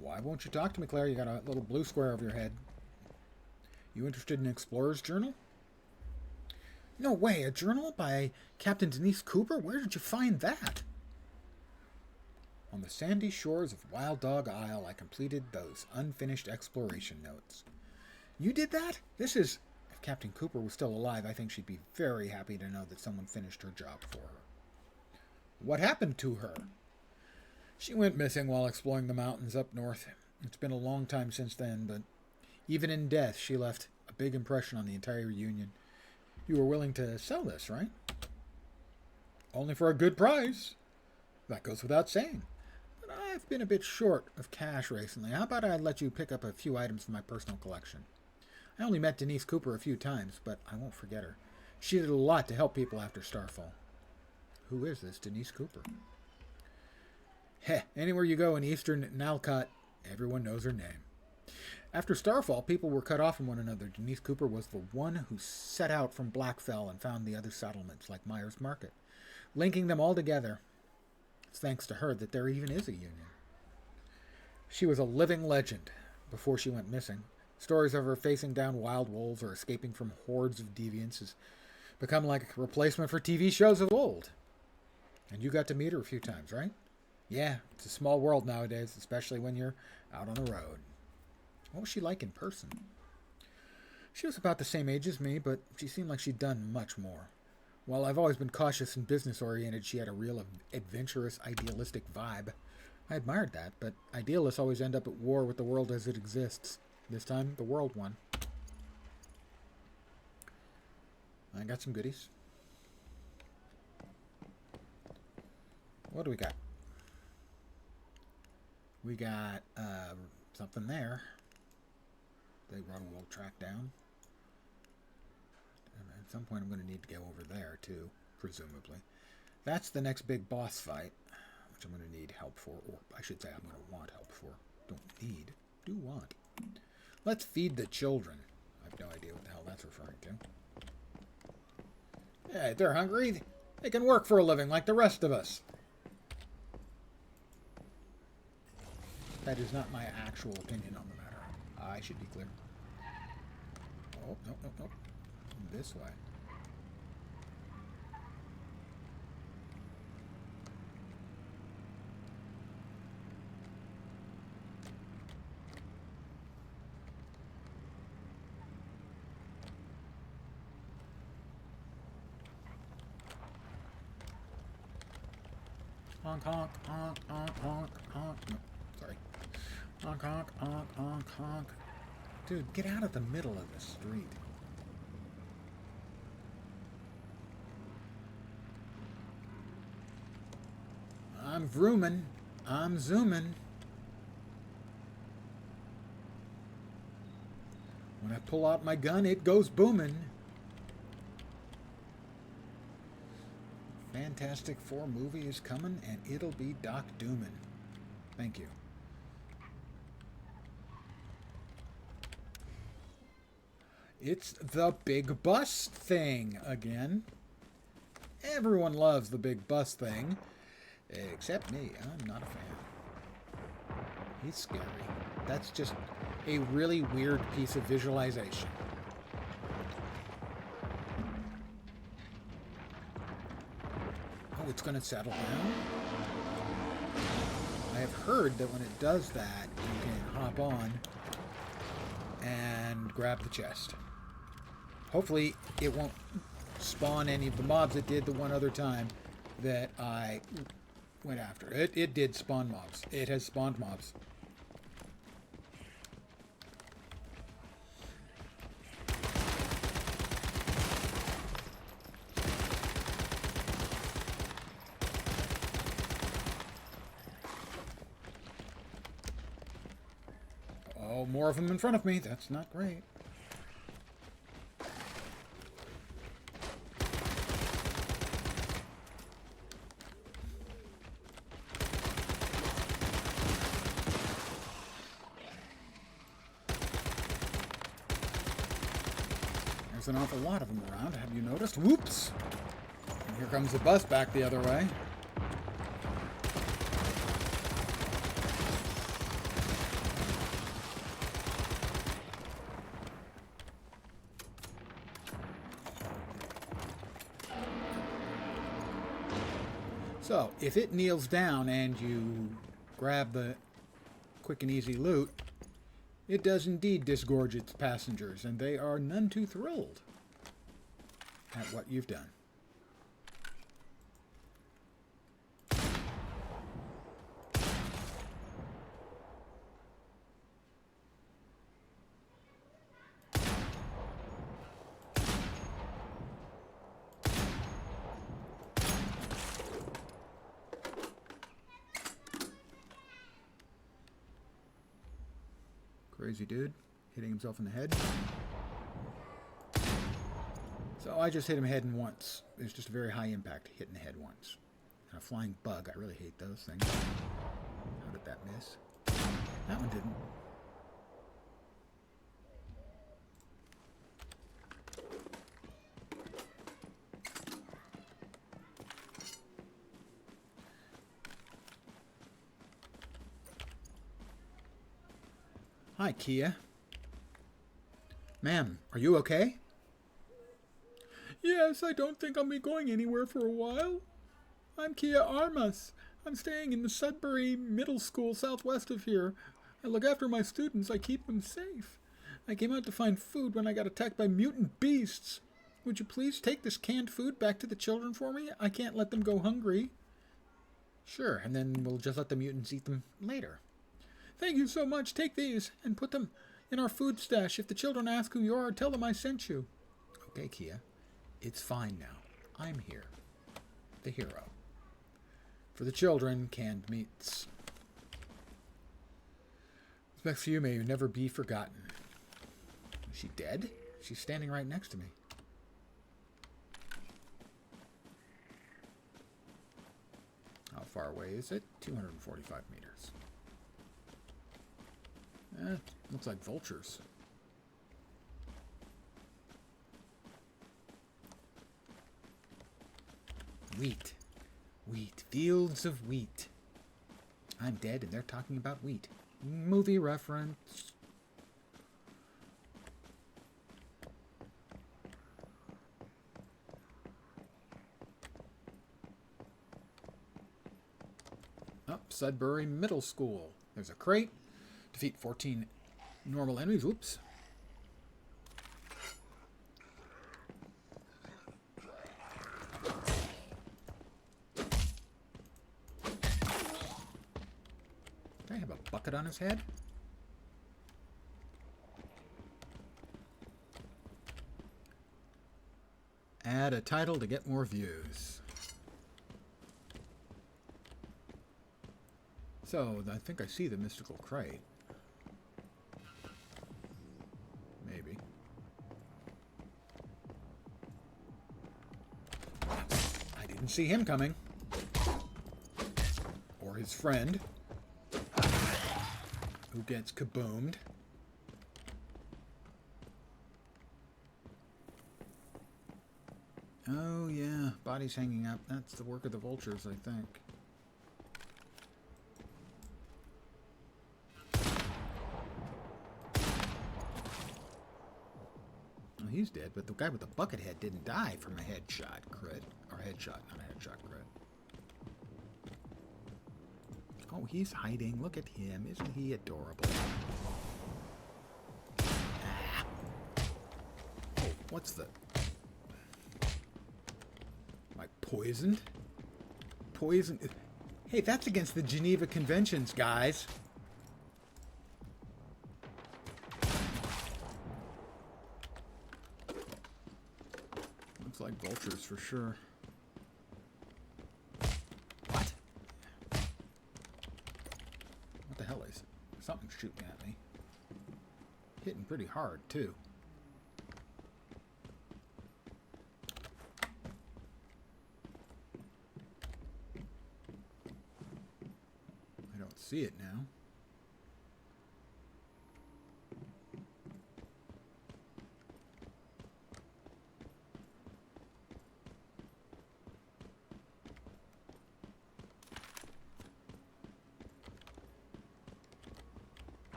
Why won't you talk to me, Claire? You got a little blue square over your head. You interested in Explorer's Journal? No way, a journal by Captain Denise Cooper? Where did you find that? On the sandy shores of Wild Dog Isle, I completed those unfinished exploration notes. You did that? This is... If Captain Cooper was still alive, I think she'd be very happy to know that someone finished her job for her. What happened to her? She went missing while exploring the mountains up north. It's been a long time since then, but even in death, she left a big impression on the entire Union. You were willing to sell this, right? Only for a good price. That goes without saying. But I've been a bit short of cash recently. How about I let you pick up a few items from my personal collection? I only met Denise Cooper a few times, but I won't forget her. She did a lot to help people after Starfall. Who is this Denise Cooper? Heh, anywhere you go in eastern Nalcott, everyone knows her name. After Starfall, people were cut off from one another. Denise Cooper was the one who set out from Blackfell and found the other settlements, like Myers Market, linking them all together. It's thanks to her that there even is a union. She was a living legend before she went missing. Stories of her facing down wild wolves or escaping from hordes of deviants has become like a replacement for TV shows of old. And you got to meet her a few times, right? Yeah, it's a small world nowadays, especially when you're out on the road. What was she like in person? She was about the same age as me, but she seemed like she'd done much more. While I've always been cautious and business-oriented, she had a real adventurous, idealistic vibe. I admired that, but idealists always end up at war with the world as it exists. This time, the world won. I got some goodies. What do we got? We got something there. They brought a little track down. And at some point I'm going to need to go over there too, presumably. That's the next big boss fight, which I'm going to need help for. Or I should say I'm going to want help for. Don't need, do want. Let's feed the children. I have no idea what the hell that's referring to. Yeah, if they're hungry, they can work for a living like the rest of us. That is not my actual opinion on the matter. I should be clear. Oh, no, no, no. This way. Honk, honk, honk, honk, honk, honk. No, sorry. Honk, honk, honk, honk, honk. Dude, get out of the middle of the street. I'm vrooming. I'm zooming. When I pull out my gun, it goes booming. Fantastic Four movie is coming, and it'll be Doc Doomin. Thank you. It's the big bus thing again. Everyone loves the big bus thing, except me. I'm not a fan. He's scary. That's just a really weird piece of visualization. Oh, it's going to settle down? I have heard that when it does that, you can hop on and grab the chest. Hopefully, it won't spawn any of the mobs it did the one other time that I went after. It did spawn mobs. It has spawned mobs. Oh, more of them in front of me. That's not great. There's an awful lot of them around. Have you noticed? Whoops! And here comes the bus back the other way. So, if it kneels down and you grab the quick and easy loot, it does indeed disgorge its passengers, and they are none too thrilled at what you've done. Crazy dude, hitting himself in the head. So I just hit him head once. It's just a very high impact hitting the head once. And a flying bug, I really hate those things. How did that miss? That one didn't. Hi, Kia. Ma'am, are you okay? Yes, I don't think I'll be going anywhere for a while. I'm Kia Armas. I'm staying in the Sudbury Middle School southwest of here. I look after my students. I keep them safe. I came out to find food when I got attacked by mutant beasts. Would you please take this canned food back to the children for me? I can't let them go hungry. Sure, and then we'll just let the mutants eat them later. Thank you so much. Take these and put them in our food stash. If the children ask who you are, tell them I sent you. Okay, Kia. It's fine now. I'm here. The hero. For the children, canned meats. Respect for you may never be forgotten. Is she dead? She's standing right next to me. How far away is it? 245 meters. Looks like vultures. Wheat. Wheat. Fields of wheat. I'm dead and they're talking about wheat. Movie reference. Up Sudbury Middle School. There's a crate. Defeat 14 normal enemies. Whoops. Did I have a bucket on his head? Add a title to get more views. So, I think I see the mystical crate. Maybe. I didn't see him coming. Or his friend. Who gets kaboomed. Oh yeah, bodies hanging up. That's the work of the vultures, I think. Well, he's dead, but the guy with the bucket head didn't die from a headshot crit. Or headshot, not a headshot crit. Oh, he's hiding. Look at him. Isn't he adorable? Ah. Oh, what's the... Am I poisoned? Poison... Hey, that's against the Geneva Conventions, guys. Looks like vultures for sure. What? What the hell is it? Something's shooting at me. Hitting pretty hard, too. I don't see it now.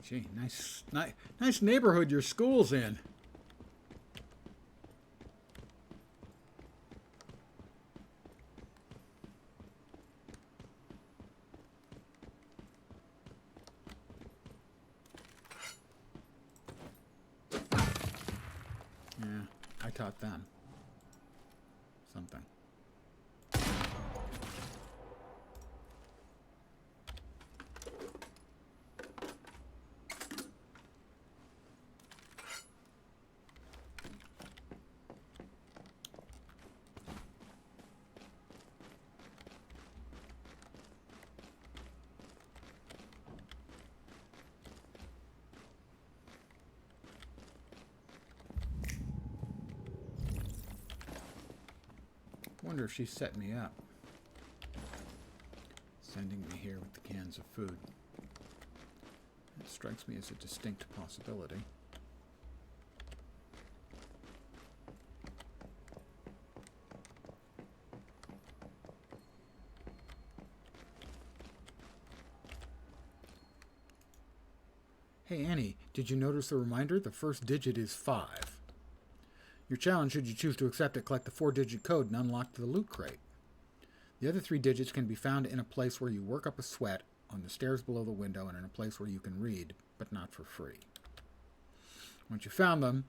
Gee, nice neighborhood your school's in. Yeah, I taught them something. Wonder if she set me up, sending me here with the cans of food. It strikes me as a distinct possibility. Hey Annie, did you notice the reminder? The first digit is 5. Your challenge, should you choose to accept it, collect the 4-digit code and unlock the loot crate. The other 3 digits can be found in a place where you work up a sweat, on the stairs below the window, and in a place where you can read, but not for free. Once you found them,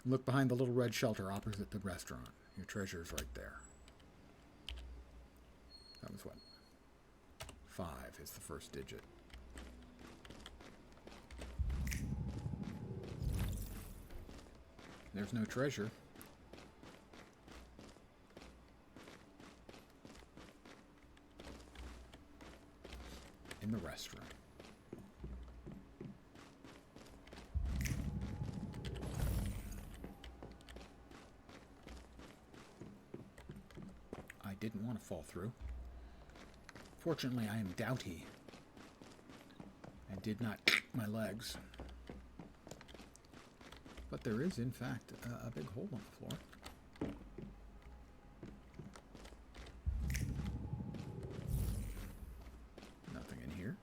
look behind the little red shelter opposite the restaurant. Your treasure is right there. That was what? 5 is the first digit. There's no treasure. In the restroom. I didn't want to fall through. Fortunately, I am doughty. I did not my legs. But there is, in fact, a big hole on the floor. Nothing in here.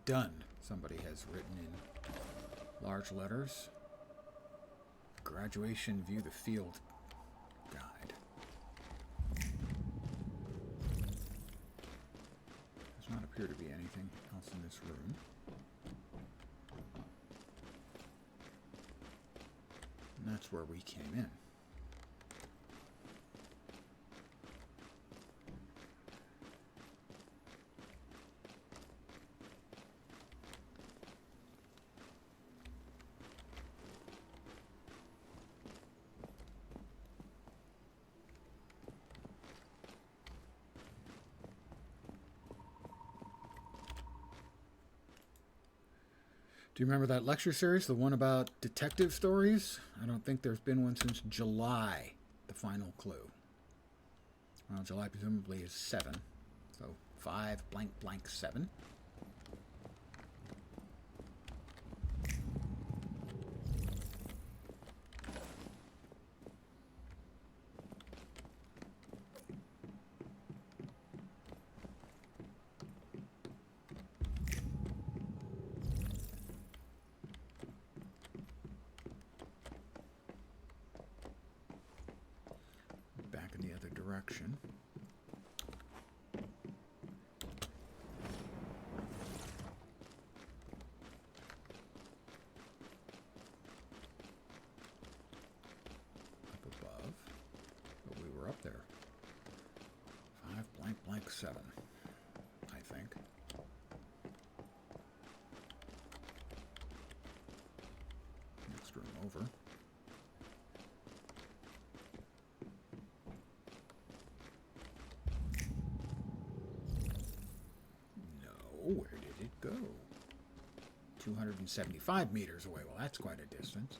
Done, somebody has written in large letters. Graduation view the field guide. Does not appear to be anything else in this room. And that's where we came in. Do you remember that lecture series, the one about detective stories? I don't think there's been one since July, the final clue. Well, July presumably is 7, so 5 blank blank 7. direction. Up above. But we were up there. 5 7, I think. Next room over. No, where did it go? 275 meters away. Well, that's quite a distance.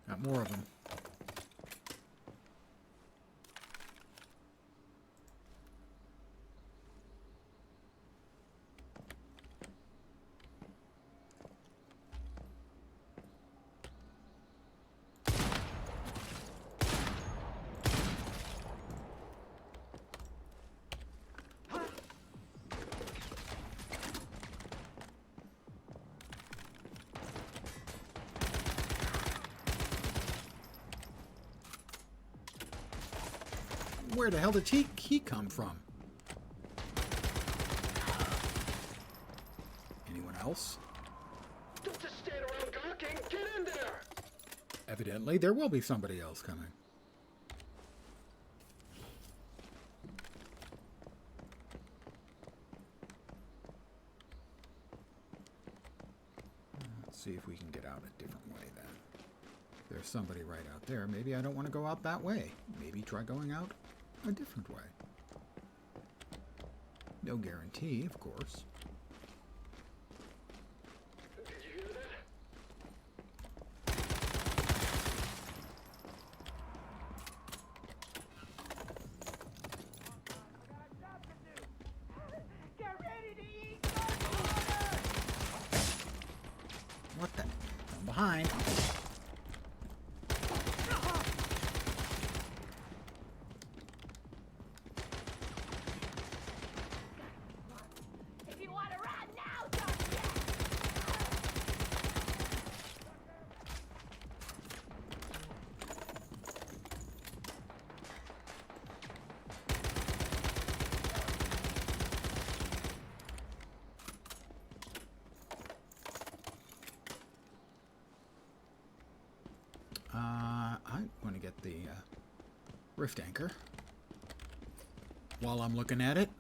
Got more of them. Where the hell did he come from? Anyone else? Don't just stand around gawking. Get in there. Evidently, there will be somebody else coming. Let's see if we can get out a different way then. There's somebody right out there. Maybe I don't want to go out that way. Maybe try going out a different way. No guarantee, of course. Did you hear that? Get ready to eat What the? From behind. If you want to run now, don't you? I want to get the rift anchor. While I'm looking at it,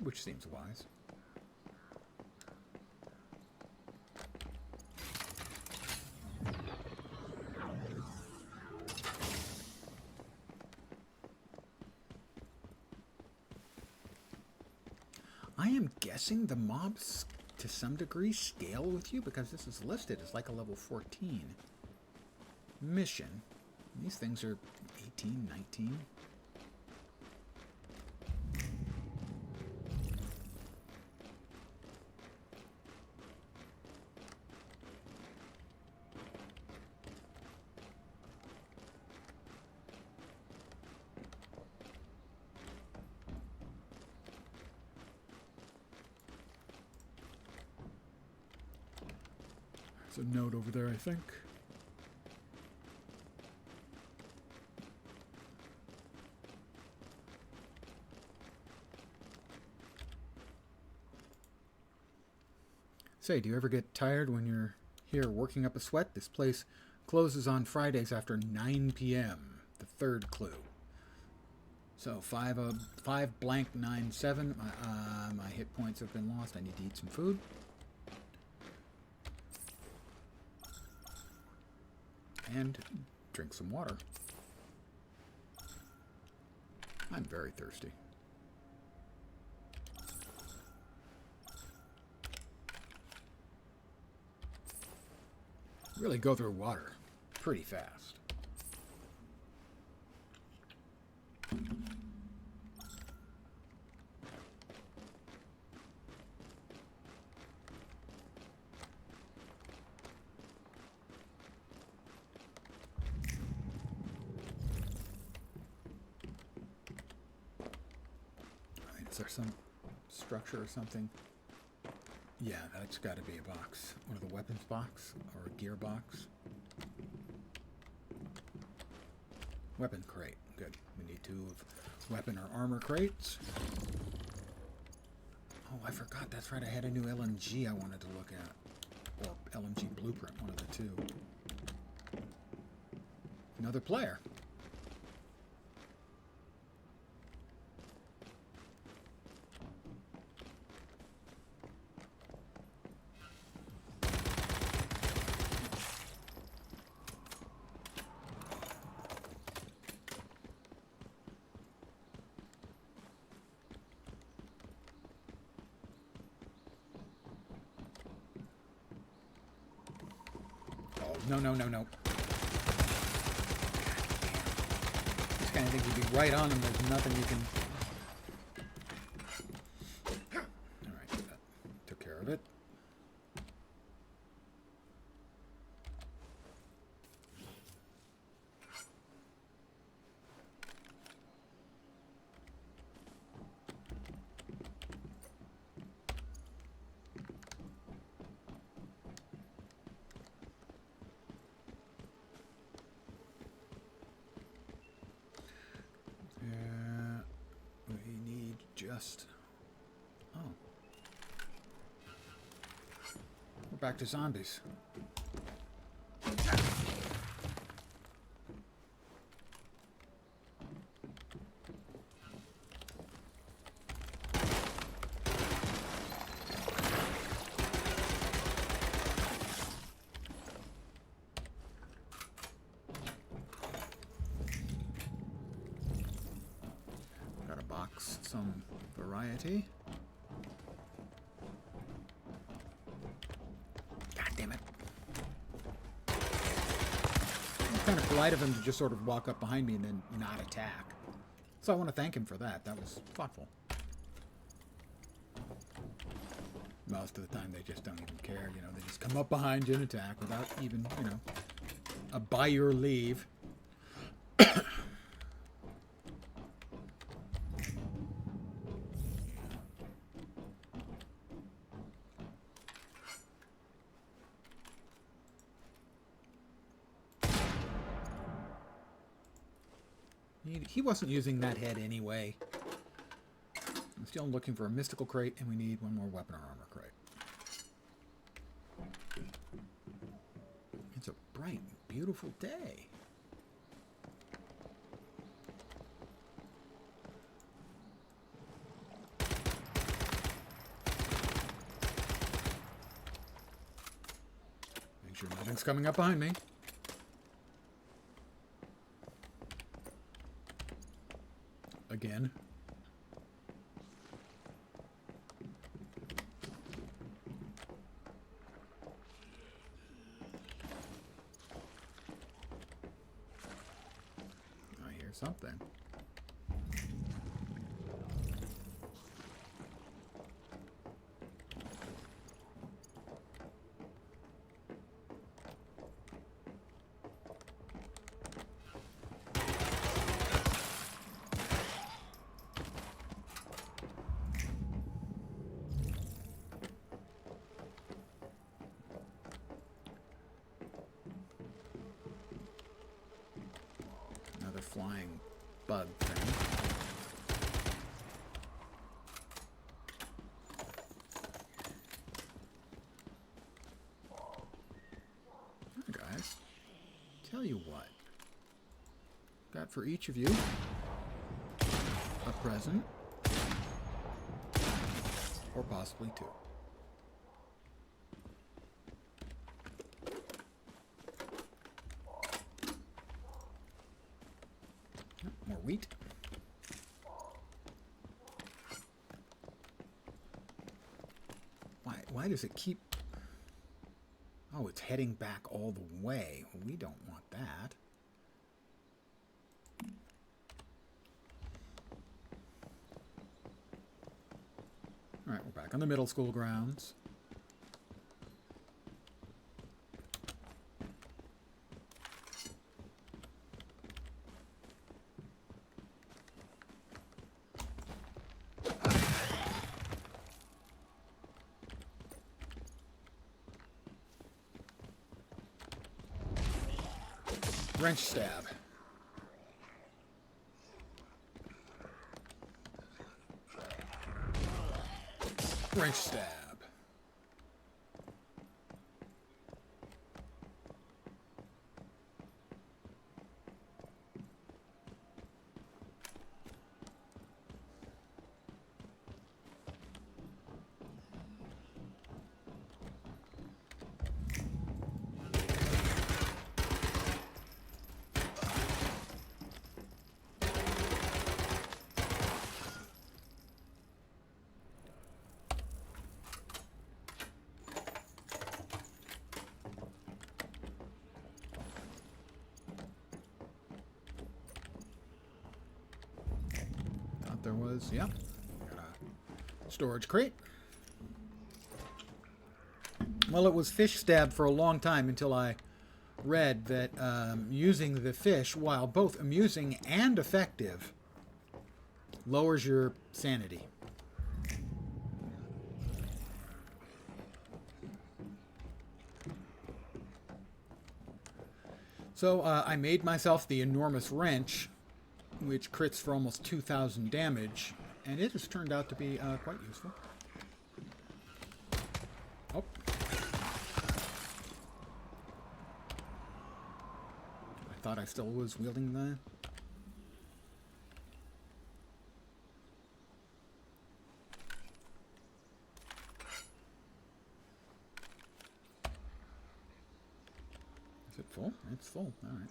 which seems wise. I am guessing the mobs, to some degree, scale with you because this is listed as like a level 14 mission. These things are 18, 19. There's a note over there, I think. Say, do you ever get tired when you're here working up a sweat? This place closes on Fridays after 9 p.m. The third clue. So 5 blank 9 7. My hit points have been lost. I need to eat some food. And drink some water. I'm very thirsty. Really go through water pretty fast. there some structure or something? Yeah, that's got to be a box. One of the weapons box or a gear box. Weapon crate. Good. We need 2 of weapon or armor crates. Oh, I forgot. That's right. I had a new LMG I wanted to look at. Or LMG blueprint, one of the 2. Another player. No, no, no, no. This kind of thing would be right on him. There's nothing you can... Alright, that took care of it. Just... Oh. We're back to zombies. Got a box, some variety. God damn it. It's kind of polite of him to just sort of walk up behind me and then not attack. So I want to thank him for that. That was thoughtful. Most of the time they just don't even care, you know. They just come up behind you and attack without even, you know, a by your leave. He wasn't using that head anyway. I'm still looking for a mystical crate, and we need 1 more weapon or armor crate. It's a bright, beautiful day. Make sure nothing's coming up behind me. Again. I hear something. Flying bug thing. Hi guys, tell you what, got for each of you a present, or possibly 2. More wheat. Why does it keep... Oh, it's heading back all the way. We don't want that. Alright, we're back on the middle school grounds. Wrench stab. Wrench stab. There was, yeah, got a storage crate. Well, it was fish stab for a long time until I read that using the fish, while both amusing and effective, lowers your sanity. So I made myself the enormous wrench, which crits for almost 2,000 damage, and it has turned out to be quite useful. Oh. I thought I still was wielding the... Is it full? It's full. All right.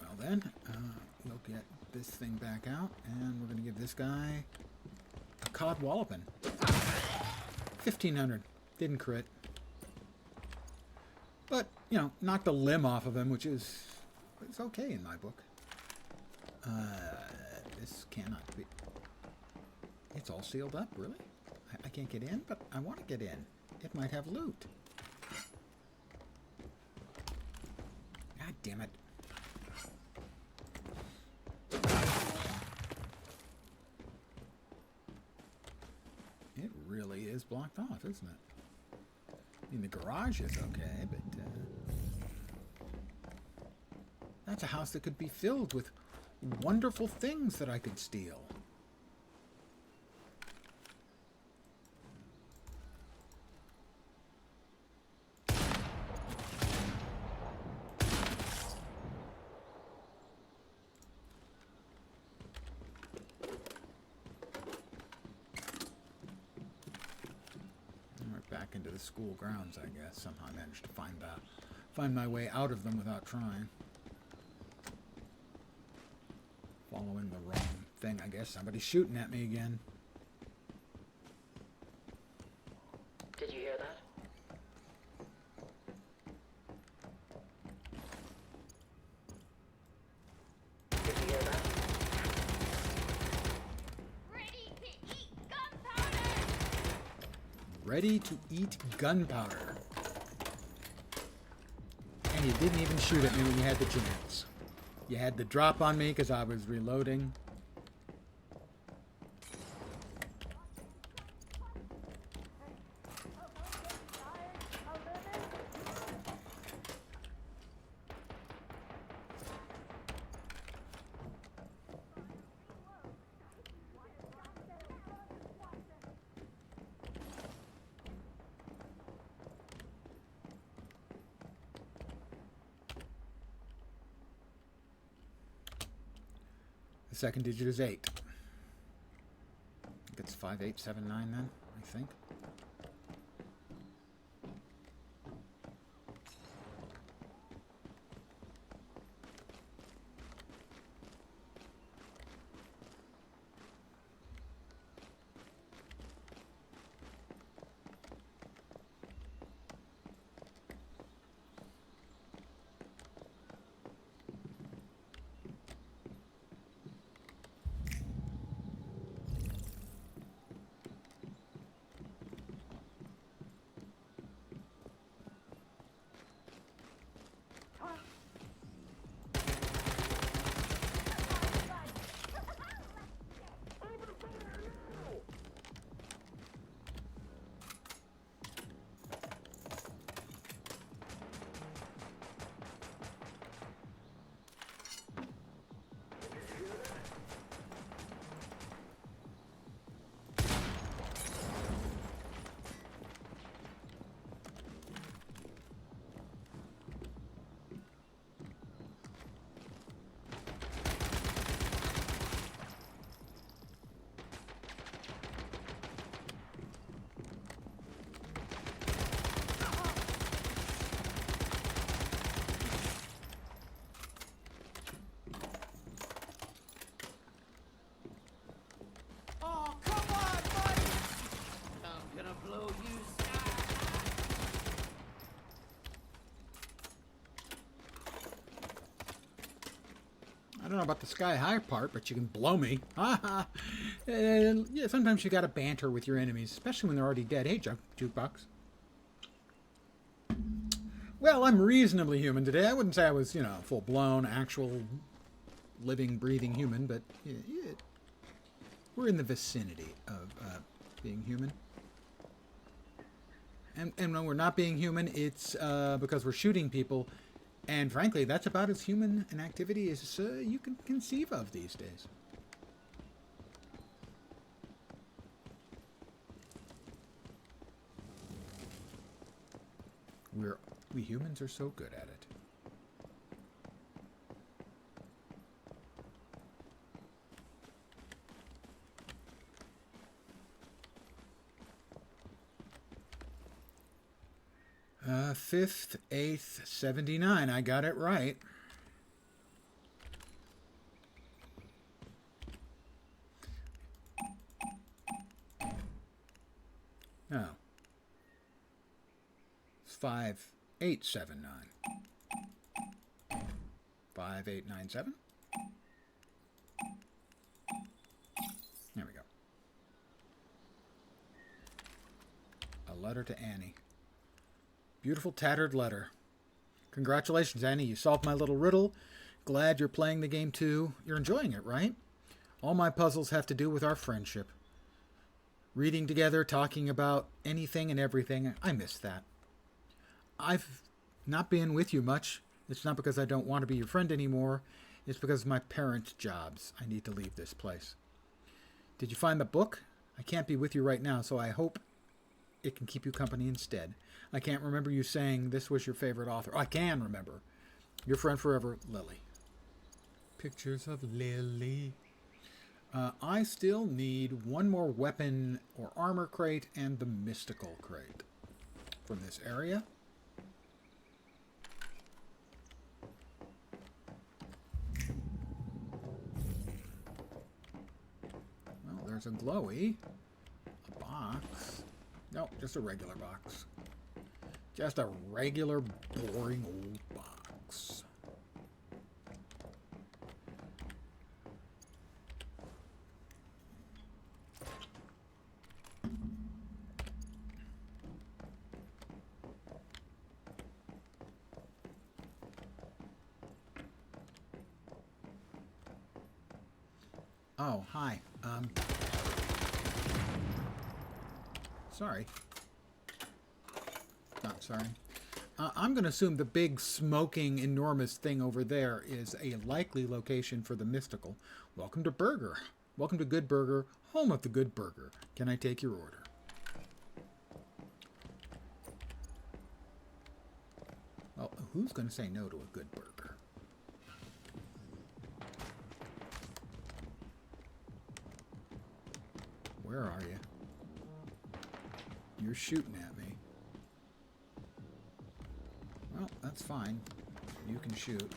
Well then, we'll get this thing back out, and we're going to give this guy a cod walloping. 1,500. Didn't crit. But, you know, knocked a limb off of him, which is... It's okay in my book. This cannot be... It's all sealed up, really? I can't get in, but I want to get in. It might have loot. God damn it. It really is blocked off, isn't it? I mean, the garage is okay, but that's a house that could be filled with wonderful things that I could steal. Back into the school grounds, I guess. Somehow I managed to find my way out of them without trying. Following the wrong thing, I guess. Somebody's shooting at me again. Did you hear that? Did you hear that? Ready to eat gunpowder! Ready to eat gunpowder. And you didn't even shoot at me when you had the chance. You had the drop on me because I was reloading. The second digit is 8. I think it's 5879 then, I think. know about the sky high part, but you can blow me. Ha ha. And yeah, sometimes you gotta banter with your enemies, especially when they're already dead. Hey, Jukebox. Well, I'm reasonably human today. I wouldn't say I was, full-blown, actual, living, breathing human, but we're in the vicinity of being human. And when we're not being human, it's because we're shooting people. And frankly, that's about as human an activity as you can conceive of these days. We humans are so good at it. Fifth, 8th, 79. I got it right. No. It's 5, 8, 7, 9. 5, 8, 9, 7. There we go. A letter to Annie. Beautiful tattered letter. Congratulations, Annie. You solved my little riddle. Glad you're playing the game too. You're enjoying it, right? All my puzzles have to do with our friendship. Reading together, talking about anything and everything. I miss that. I've not been with you much. It's not because I don't want to be your friend anymore. It's because of my parents' jobs. I need to leave this place. Did you find the book? I can't be with you right now, so I hope it can keep you company instead. I can't remember you saying this was your favorite author. I can remember. Your friend forever, Lily. Pictures of Lily. I still need one more weapon or armor crate and the mystical crate from this area. Well, there's a glowy. A box. No, just a regular box. Just a regular, boring old box. Oh, hi. Sorry. Not sorry. I'm going to assume the big smoking enormous thing over there is a likely location for the mystical. Welcome to Burger. Welcome to Good Burger, home of the Good Burger. Can I take your order? Well, who's going to say no to a good burger? Where are you? You're shooting at me. Well, that's fine. You can shoot.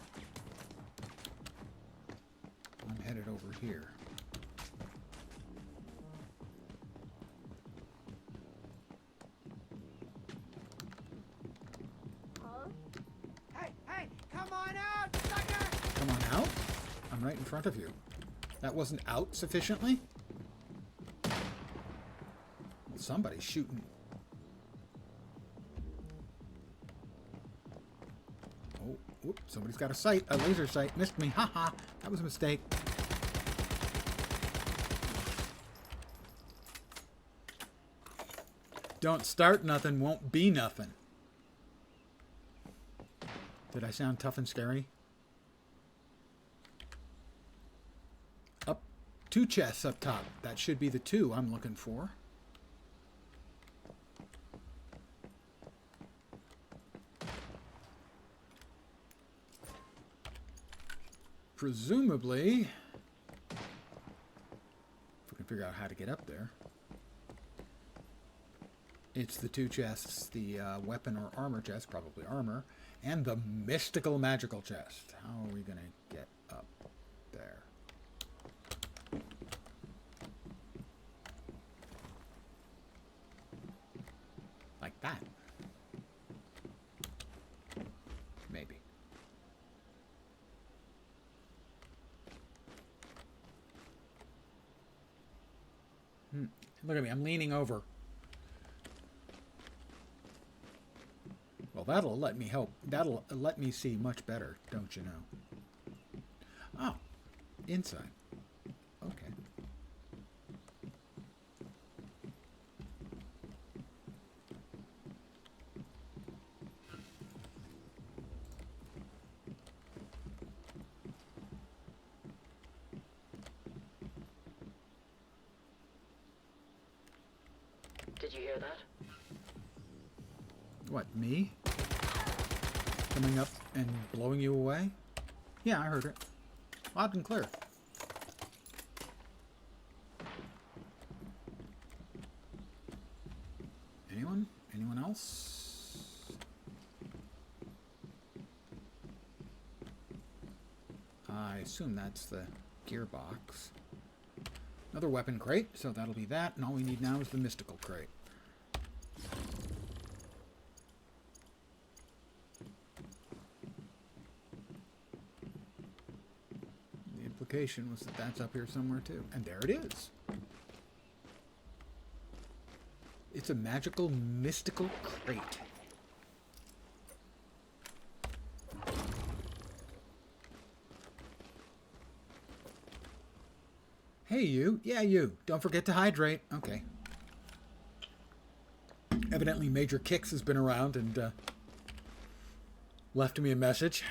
I'm headed over here. Hey, come on out, sucker! Come on out? I'm right in front of you. That wasn't out sufficiently? Well, somebody's shooting. Oh, whoop, somebody's got a sight, a laser sight. Missed me, haha. That was a mistake. Don't start nothing, won't be nothing. Did I sound tough and scary? Up, 2 chests up top. That should be the 2 I'm looking for. Presumably, if we can figure out how to get up there, it's the 2 chests, the weapon or armor chest, probably armor, and the mystical magical chest. How are we going to get up there? Like that. Maybe. Look at me, I'm leaning over. Well, that'll let me help. That'll let me see much better, don't you know? Oh, inside. Okay. Did you hear that? What, me? Coming up and blowing you away? Yeah, I heard it. Loud and clear. Anyone? Anyone else? I assume that's the gearbox. Another weapon crate, so that'll be that, and all we need now is the mystical crate. The implication was that that's up here somewhere too, and there it is. It's a magical, mystical crate. Hey, you. Yeah, you. Don't forget to hydrate. Okay. Evidently, Major Kix has been around and left me a message.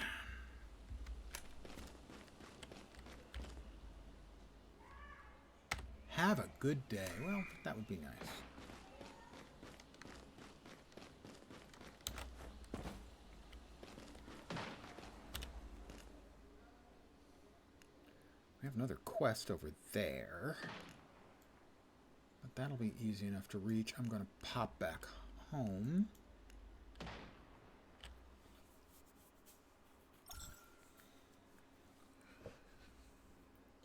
Have a good day. Well, that would be nice. We have another quest over there. But that'll be easy enough to reach. I'm going to pop back home.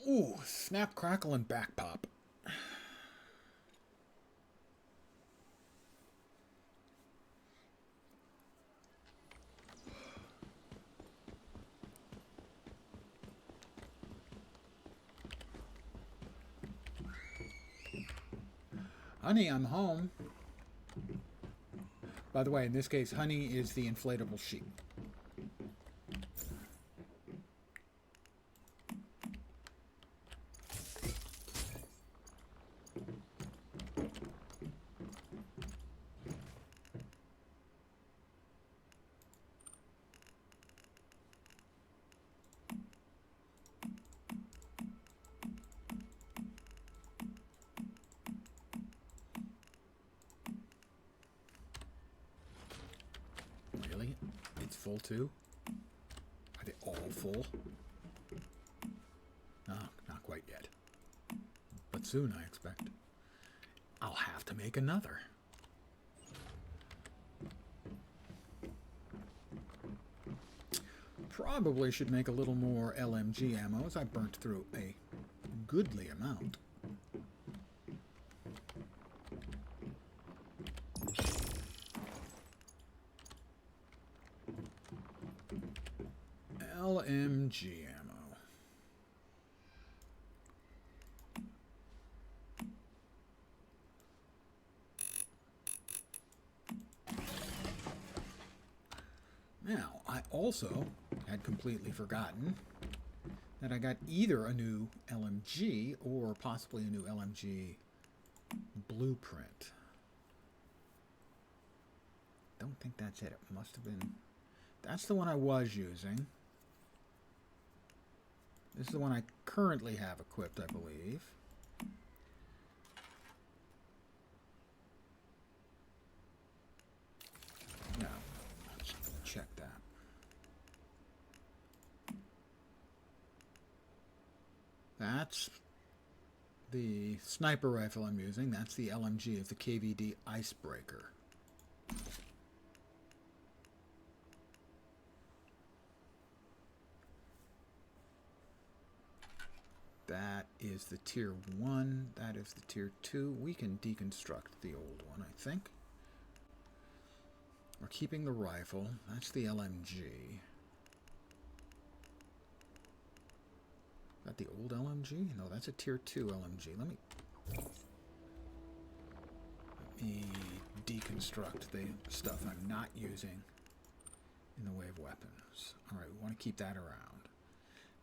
Ooh, snap, crackle, and back pop. Honey, I'm home. By the way, in this case, Honey is the inflatable sheep. Really? It's full too? Are they all full? No, not quite yet. But soon, I expect. I'll have to make another. Probably should make a little more LMG ammo, as I burnt through a goodly amount. LMG ammo. Now, I also had completely forgotten that I got either a new LMG or possibly a new LMG blueprint. Don't think that's it. It must have been... That's the one I was using. This is the one I currently have equipped, I believe. Now, let's check that. That's the sniper rifle I'm using. That's the LMG of the KVD Icebreaker. That is the tier 1. That is the tier 2. We can deconstruct the old one, I think. We're keeping the rifle. That's the LMG. Is that the old LMG? No, that's a tier 2 LMG. Let me... me deconstruct the stuff I'm not using in the way of weapons. Alright, we want to keep that around.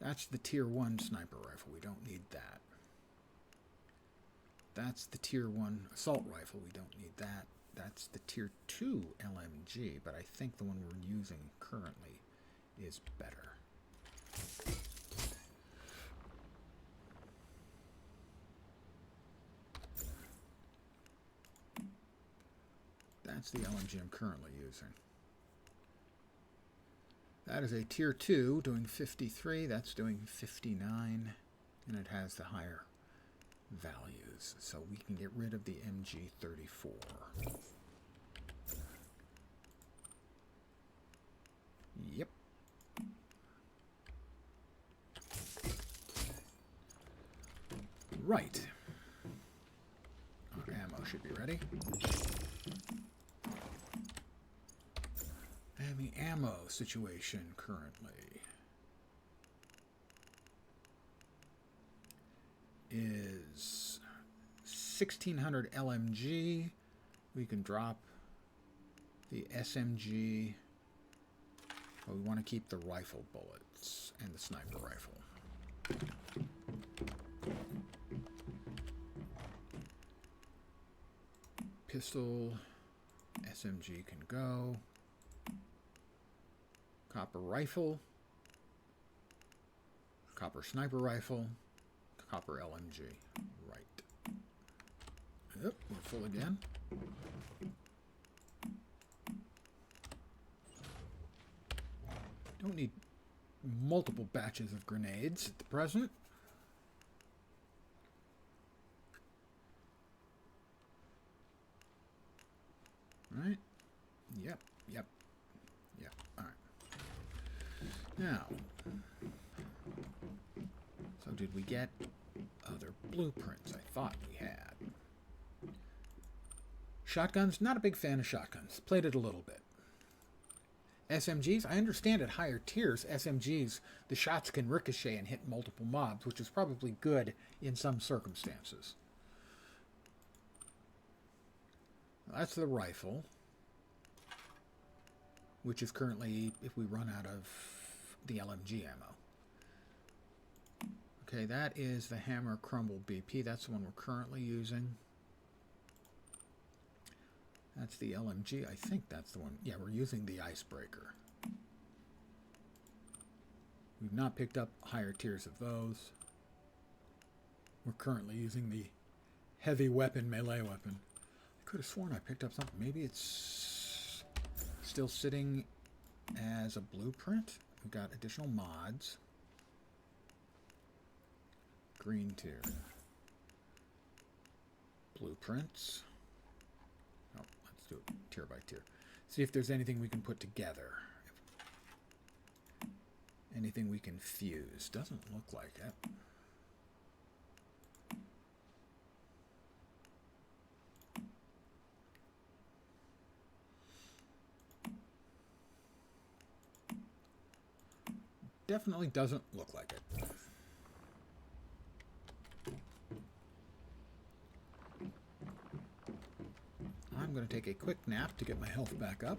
That's the tier 1 sniper rifle. We don't need that. That's the tier 1 assault rifle. We don't need that. That's the tier 2 LMG, but I think the one we're using currently is better. That's the LMG I'm currently using. That is a tier 2 doing 53. That's doing 59. And it has the higher values. So we can get rid of the MG34. Yep. Right. Our ammo should be ready. And the ammo situation currently is 1600 LMG. We can drop the SMG, but we want to keep the rifle bullets and the sniper rifle. Pistol, SMG can go. Copper rifle, copper sniper rifle, copper LMG. Right. Yep, we're full again. Don't need multiple batches of grenades at the present. Right? Yep, yep, yep. All right. Now, so did we get other blueprints? I thought we had. Shotguns, not a big fan of shotguns. Played it a little bit. SMGs, I understand at higher tiers, SMGs, the shots can ricochet and hit multiple mobs, which is probably good in some circumstances. That's the rifle, which is currently, if we run out of the LMG ammo. Okay, that is the Hammer Crumble BP. That's the one we're currently using. That's the LMG. I think that's the one. Yeah, we're using the Icebreaker. We've not picked up higher tiers of those. We're currently using the heavy weapon, melee weapon. I could have sworn I picked up something. Maybe it's still sitting as a blueprint. We've got additional mods. Green tier. Blueprints. Oh, let's do it tier by tier. See if there's anything we can put together. Anything we can fuse. Doesn't look like it. Definitely doesn't look like it. I'm going to take a quick nap to get my health back up.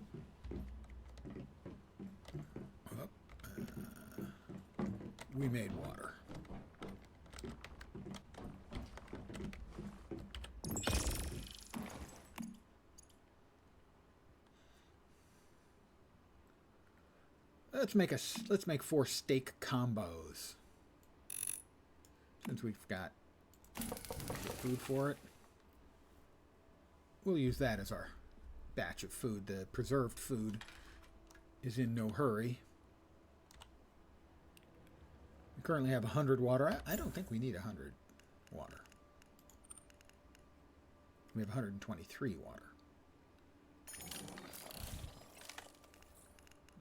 We made water. Let's make 4 steak combos. Since we've got food for it. We'll use that as our batch of food. The preserved food is in no hurry. We currently have 100 water. I don't think we need 100 water. We have 123 water.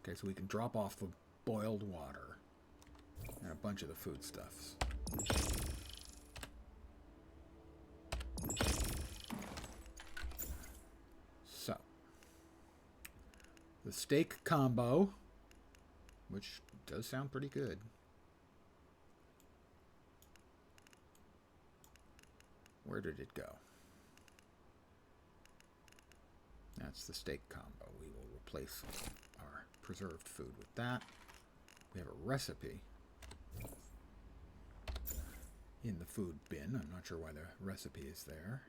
Okay, so we can drop off the boiled water and a bunch of the foodstuffs. So, the steak combo, which does sound pretty good. Where did it go? That's the steak combo. We will replace our preserved food with that. We have a recipe in the food bin. I'm not sure why the recipe is there.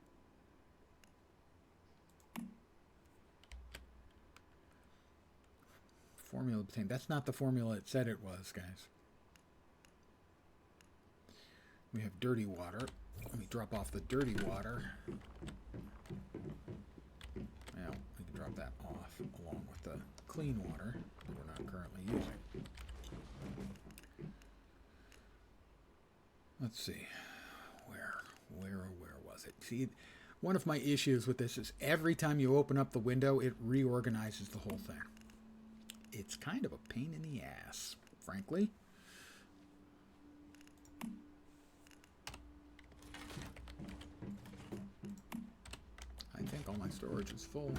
Formula obtained. That's not the formula it said it was, guys. We have dirty water. Let me drop off the dirty water. Now, we can drop that off along with the clean water that we're not currently using. Let's see. Where was it? See, one of my issues with this is every time you open up the window, it reorganizes the whole thing. It's kind of a pain in the ass, frankly. I think all my storage is full.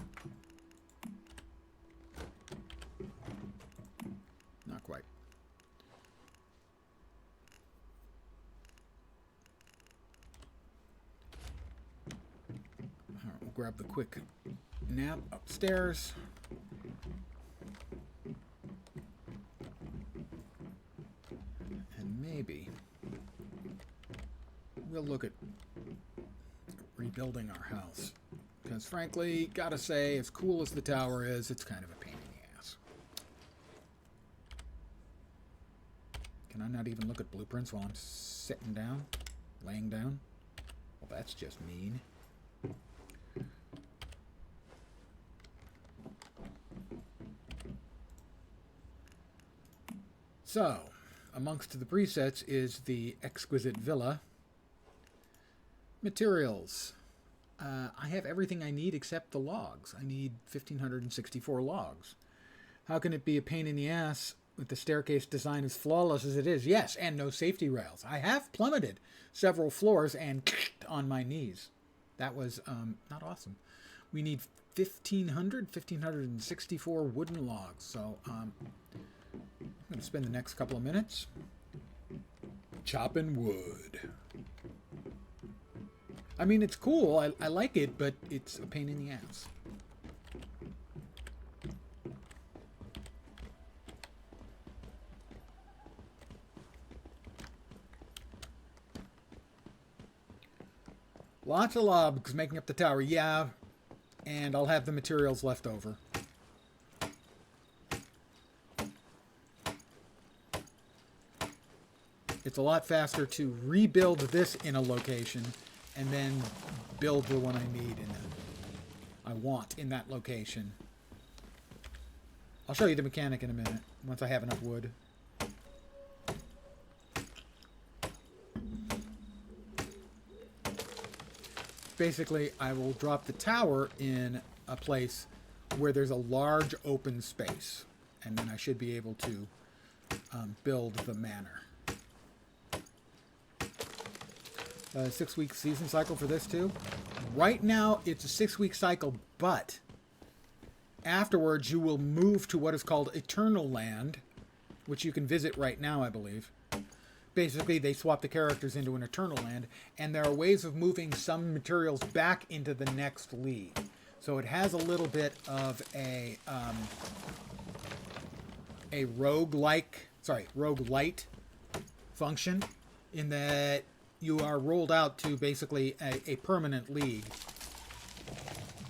Not quite. All right, we'll grab the quick nap upstairs. And maybe we'll look at rebuilding our house. Because frankly, gotta say, as cool as the tower is, it's kind of a pain in the ass. Can I not even look at blueprints while I'm sitting down? Laying down? Well, that's just mean. So, amongst the presets is the exquisite villa. Materials. I have everything I need except the logs. I need 1,564 logs. How can it be a pain in the ass with the staircase design as flawless as it is? Yes, and no safety rails. I have plummeted several floors and on my knees. That was not awesome. We need 1,564 wooden logs. So I'm going to spend the next couple of minutes chopping wood. I mean, it's cool. I like it, but it's a pain in the ass. Lots of logs making up the tower. Yeah, and I'll have the materials left over. It's a lot faster to rebuild this in a location and then build the one I want in that location. I'll show you the mechanic in a minute, once I have enough wood. Basically, I will drop the tower in a place where there's a large open space, and then I should be able to build the manor. 6-week season cycle for this too. Right now it's a 6-week cycle, but afterwards you will move to what is called Eternal Land, which you can visit right now, I believe. Basically, they swap the characters into an Eternal Land, and there are ways of moving some materials back into the next league. So it has a little bit of a roguelite function, in that you are rolled out to basically a permanent league,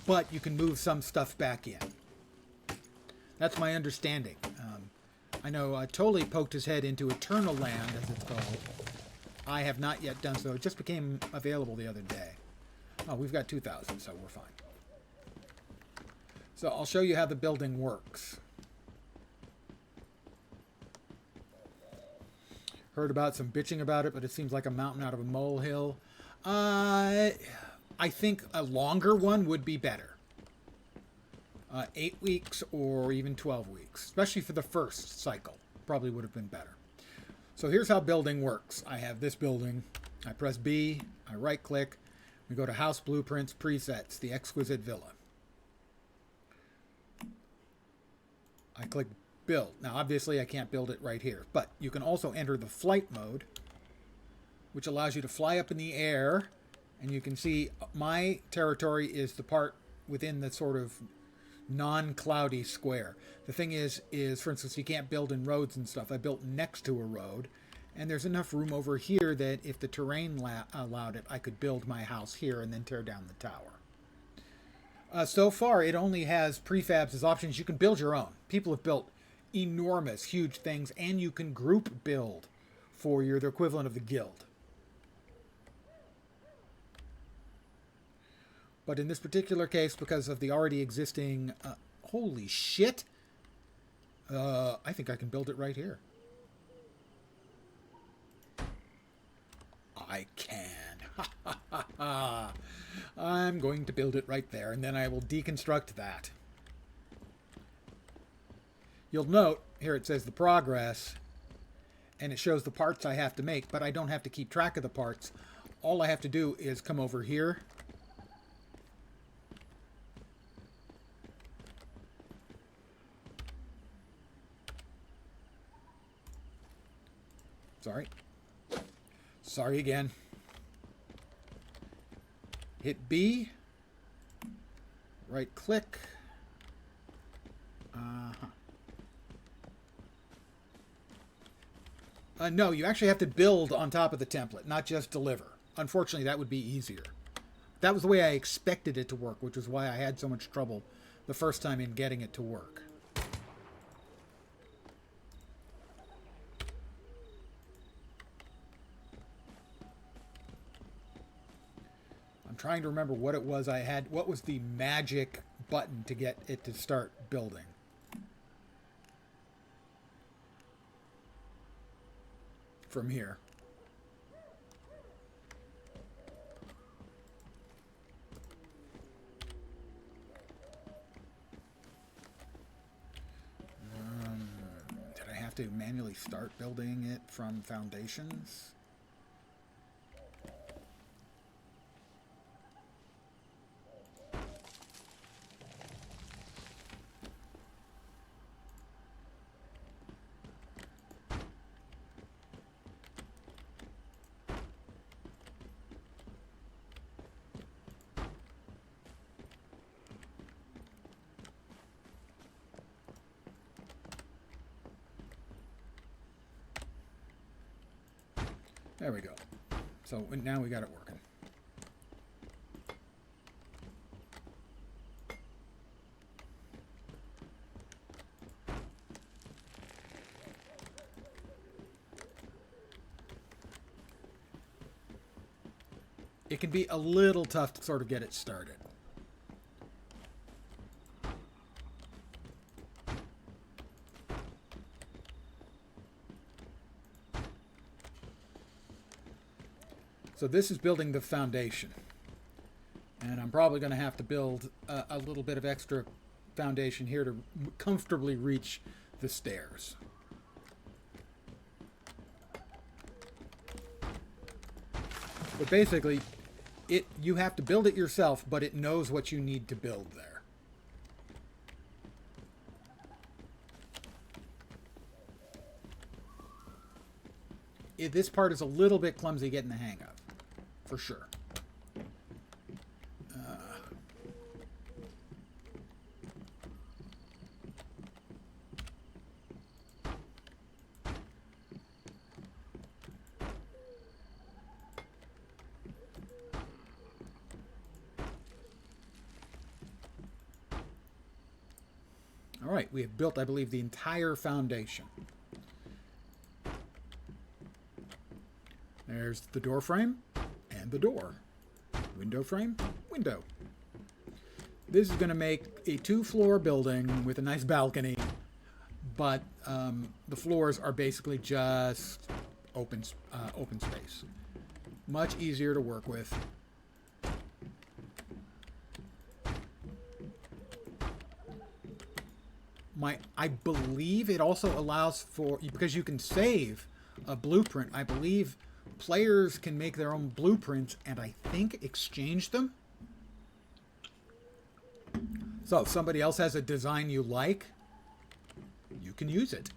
but you can move some stuff back in. That's my understanding. I know Tolly poked his head into Eternal Land, as it's called. I have not yet done so. It just became available the other day. Oh, we've got 2,000, so we're fine. So I'll show you how the building works. Heard about some bitching about it, but it seems like a mountain out of a molehill. I think a longer one would be better. 8 weeks or even 12 weeks, especially for the first cycle, probably would have been better. So here's how building works. I have this building. I press B, I right click, we go to House Blueprints, Presets, the Exquisite Villa. I click Build. Now obviously I can't build it right here, but you can also enter the flight mode, which allows you to fly up in the air, and you can see my territory is the part within the sort of non-cloudy square. The thing is for instance, you can't build in roads and stuff. I built next to a road, and there's enough room over here that if the terrain allowed it, I could build my house here and then tear down the tower. So far, it only has prefabs as options. You can build your own. People have built enormous, huge things, and you can group build for the equivalent of the guild. But in this particular case, because of the already existing... holy shit! I think I can build it right here. I can. Ha ha ha ha! I'm going to build it right there, and then I will deconstruct that. You'll note, here it says the progress, and it shows the parts I have to make, but I don't have to keep track of the parts. All I have to do is come over here. Sorry again. Hit B. Right click. No, you actually have to build on top of the template, not just deliver. Unfortunately, that would be easier. That was the way I expected it to work, which is why I had so much trouble the first time in getting it to work. I'm trying to remember what it was I had. What was the magic button to get it to start building? From here. Did I have to manually start building it from foundations? There we go. So now we got it working. It can be a little tough to sort of get it started. So this is building the foundation. And I'm probably going to have to build a little bit of extra foundation here to comfortably reach the stairs. But basically, you have to build it yourself, but it knows what you need to build there. This part is a little bit clumsy getting the hang of, for sure. All right, we have built, I believe, the entire foundation. There's the door frame and the door. Window frame, window. This is going to make a 2-floor building with a nice balcony, but the floors are basically just open space. Much easier to work with. I believe it also allows for, because you can save a blueprint, I believe players can make their own blueprints and I think exchange them. So if somebody else has a design you like, you can use it.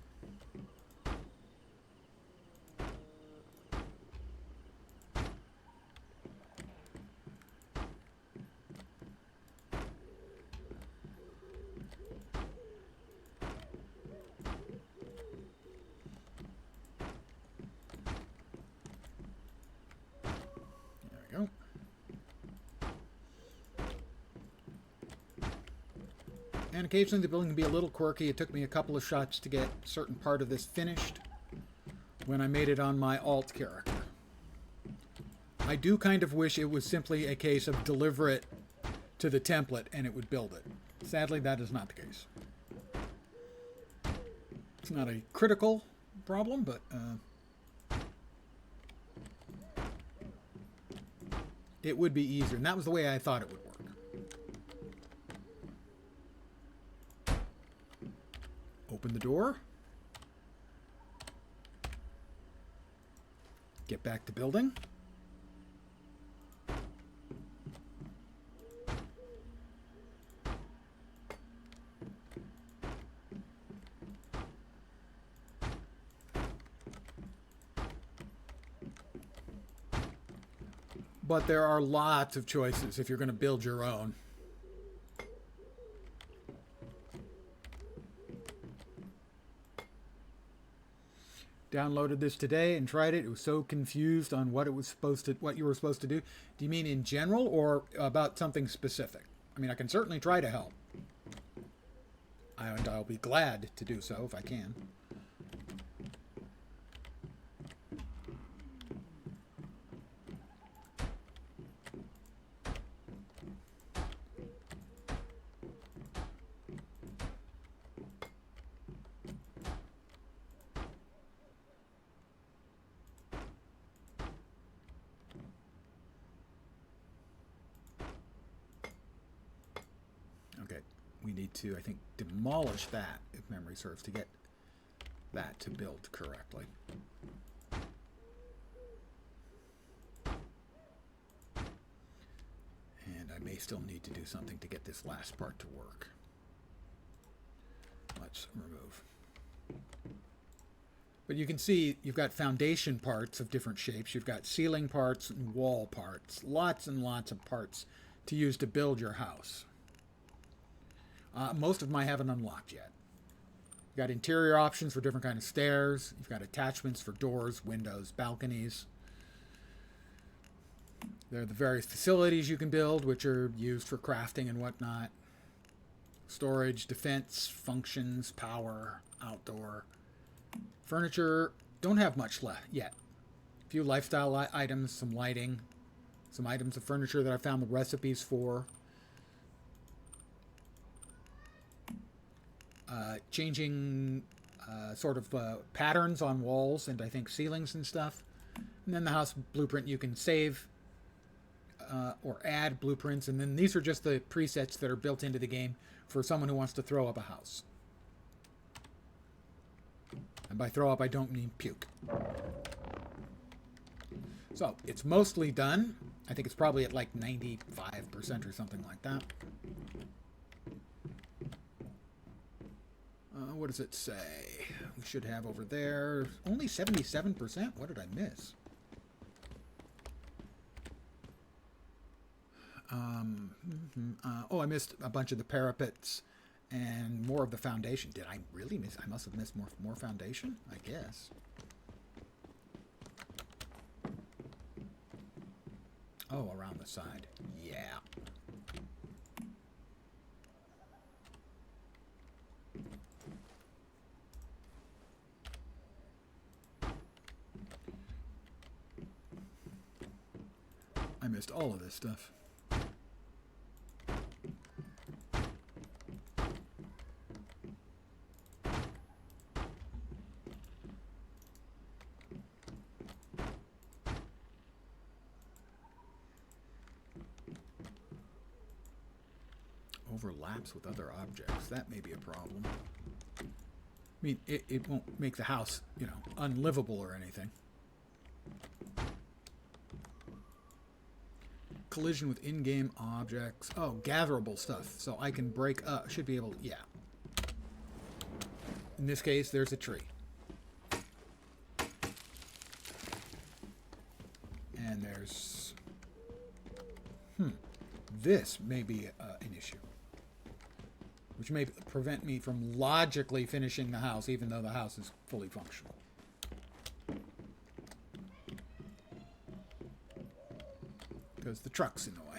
And occasionally the building can be a little quirky. It took me a couple of shots to get a certain part of this finished when I made it on my alt character. I do kind of wish it was simply a case of deliver it to the template and it would build it. Sadly, that is not the case. It's not a critical problem, but it would be easier. And that was the way I thought it would work. Open the door. Get back to building. But there are lots of choices if you're going to build your own. Downloaded this today and tried it. It was so confused on what you were supposed to do. Do you mean in general or about something specific? I mean, I can certainly try to help. And I'll be glad to do so if I can. We need to, I think, demolish that, if memory serves, to get that to build correctly. And I may still need to do something to get this last part to work. Let's remove. But you can see you've got foundation parts of different shapes. You've got ceiling parts and wall parts. Lots and lots of parts to use to build your house. Most of them I haven't unlocked yet. You've got interior options for different kind of stairs. You've got attachments for doors, windows, balconies. There are the various facilities you can build, which are used for crafting and whatnot. Storage, defense, functions, power, outdoor. Furniture, don't have much left yet. A few lifestyle items, some lighting, some items of furniture that I found the recipes for. Changing sort of patterns on walls and I think ceilings and stuff. And then the house blueprint, you can save or add blueprints. And then these are just the presets that are built into the game for someone who wants to throw up a house. And by throw up, I don't mean puke. So it's mostly done. I think it's probably at like 95% or something like that. What does it say? We should have over there only 77%. What did I miss? Oh, I missed a bunch of the parapets and more of the foundation. Did I really miss? I must have missed more foundation, I guess. Oh, around the side. Yeah. I missed all of this stuff. Overlaps with other objects. That may be a problem. I mean, it won't make the house, you know, unlivable or anything. Collision with in-game objects. Oh, gatherable stuff. So I can break up. Should be able to, yeah. In this case, there's a tree. And there's... This may be an issue. Which may prevent me from logically finishing the house, even though the house is fully functional. Because the truck's in the way.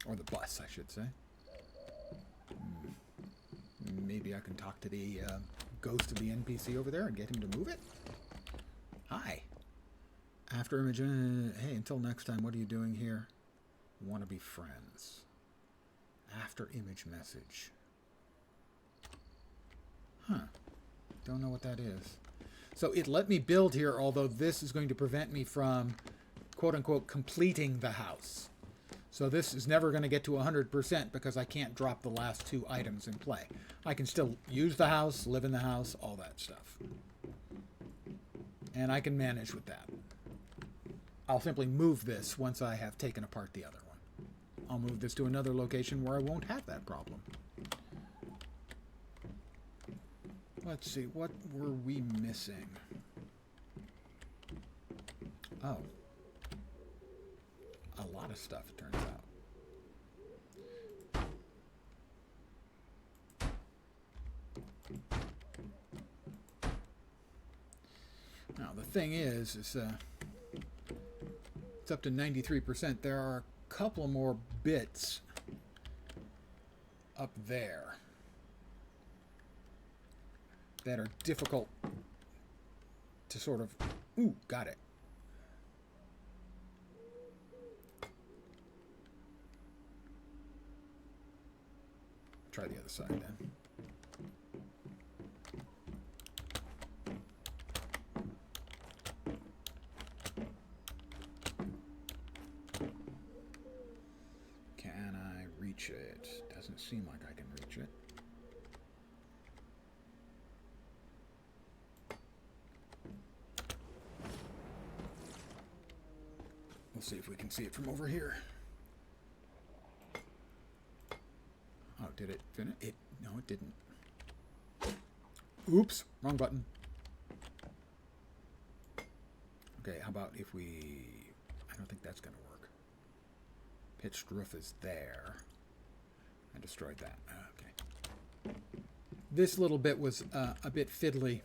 Or the bus, I should say. Maybe I can talk to the ghost of the NPC over there and get him to move it? Hi. After image... hey, until next time, what are you doing here? Want to be friends. After image message. Huh. Don't know what that is. So it let me build here, although this is going to prevent me from, quote-unquote, completing the house. So this is never going to get to 100% because I can't drop the last 2 items in play. I can still use the house, live in the house, all that stuff. And I can manage with that. I'll simply move this once I have taken apart the other one. I'll move this to another location where I won't have that problem. Let's see, what were we missing? Oh. A lot of stuff, it turns out. Now, the thing is it's up to 93%. There are a couple more bits up there that are difficult to sort of... Ooh, got it. Try the other side then. Can I reach it? Doesn't seem like I can reach it. We'll see if we can see it from over here. Oh, did it finish? No, it didn't. Oops, wrong button. Okay, how about if we... I don't think that's going to work. Pitched roof is there. I destroyed that. Okay. This little bit was a bit fiddly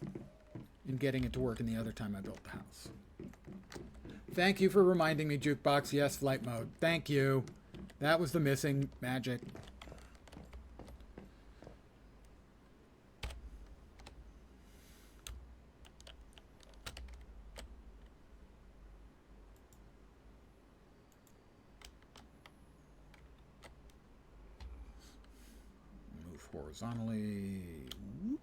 in getting it to work in the other time I built the house. Thank you for reminding me, Jukebox. Yes, flight mode. Thank you. That was the missing magic. Move horizontally. Whoop.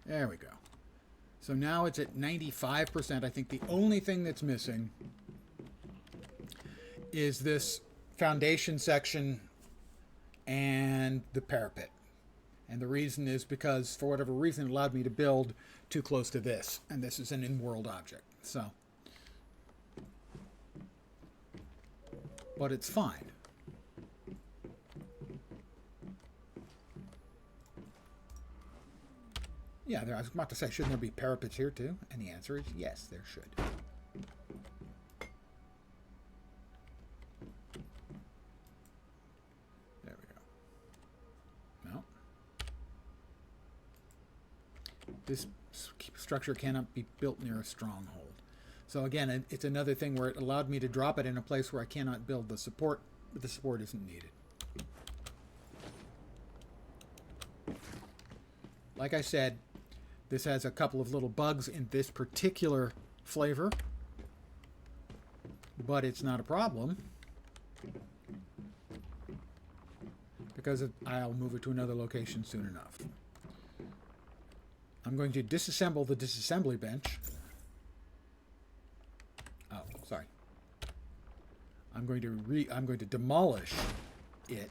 There we go. So now it's at 95%. I think the only thing that's missing is this foundation section and the parapet. And the reason is because, for whatever reason, it allowed me to build too close to this. And this is an in-world object. So, but it's fine. Yeah, I was about to say, shouldn't there be parapets here too? And the answer is yes, there should. There we go. No. This structure cannot be built near a stronghold. So again, it's another thing where it allowed me to drop it in a place where I cannot build the support, but the support isn't needed. Like I said, this has a couple of little bugs in this particular flavor, but it's not a problem because I'll move it to another location soon enough. I'm going to disassemble the disassembly bench. Oh, sorry. I'm going to demolish it.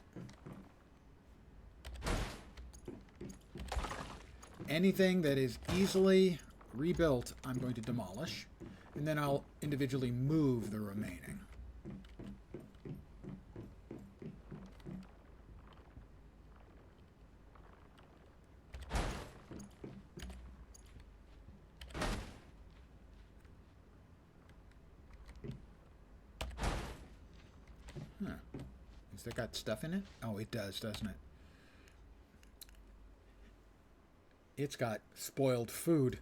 Anything that is easily rebuilt, I'm going to demolish, and then I'll individually move the remaining. Has that got stuff in it? Oh, it does, doesn't it? It's got spoiled food.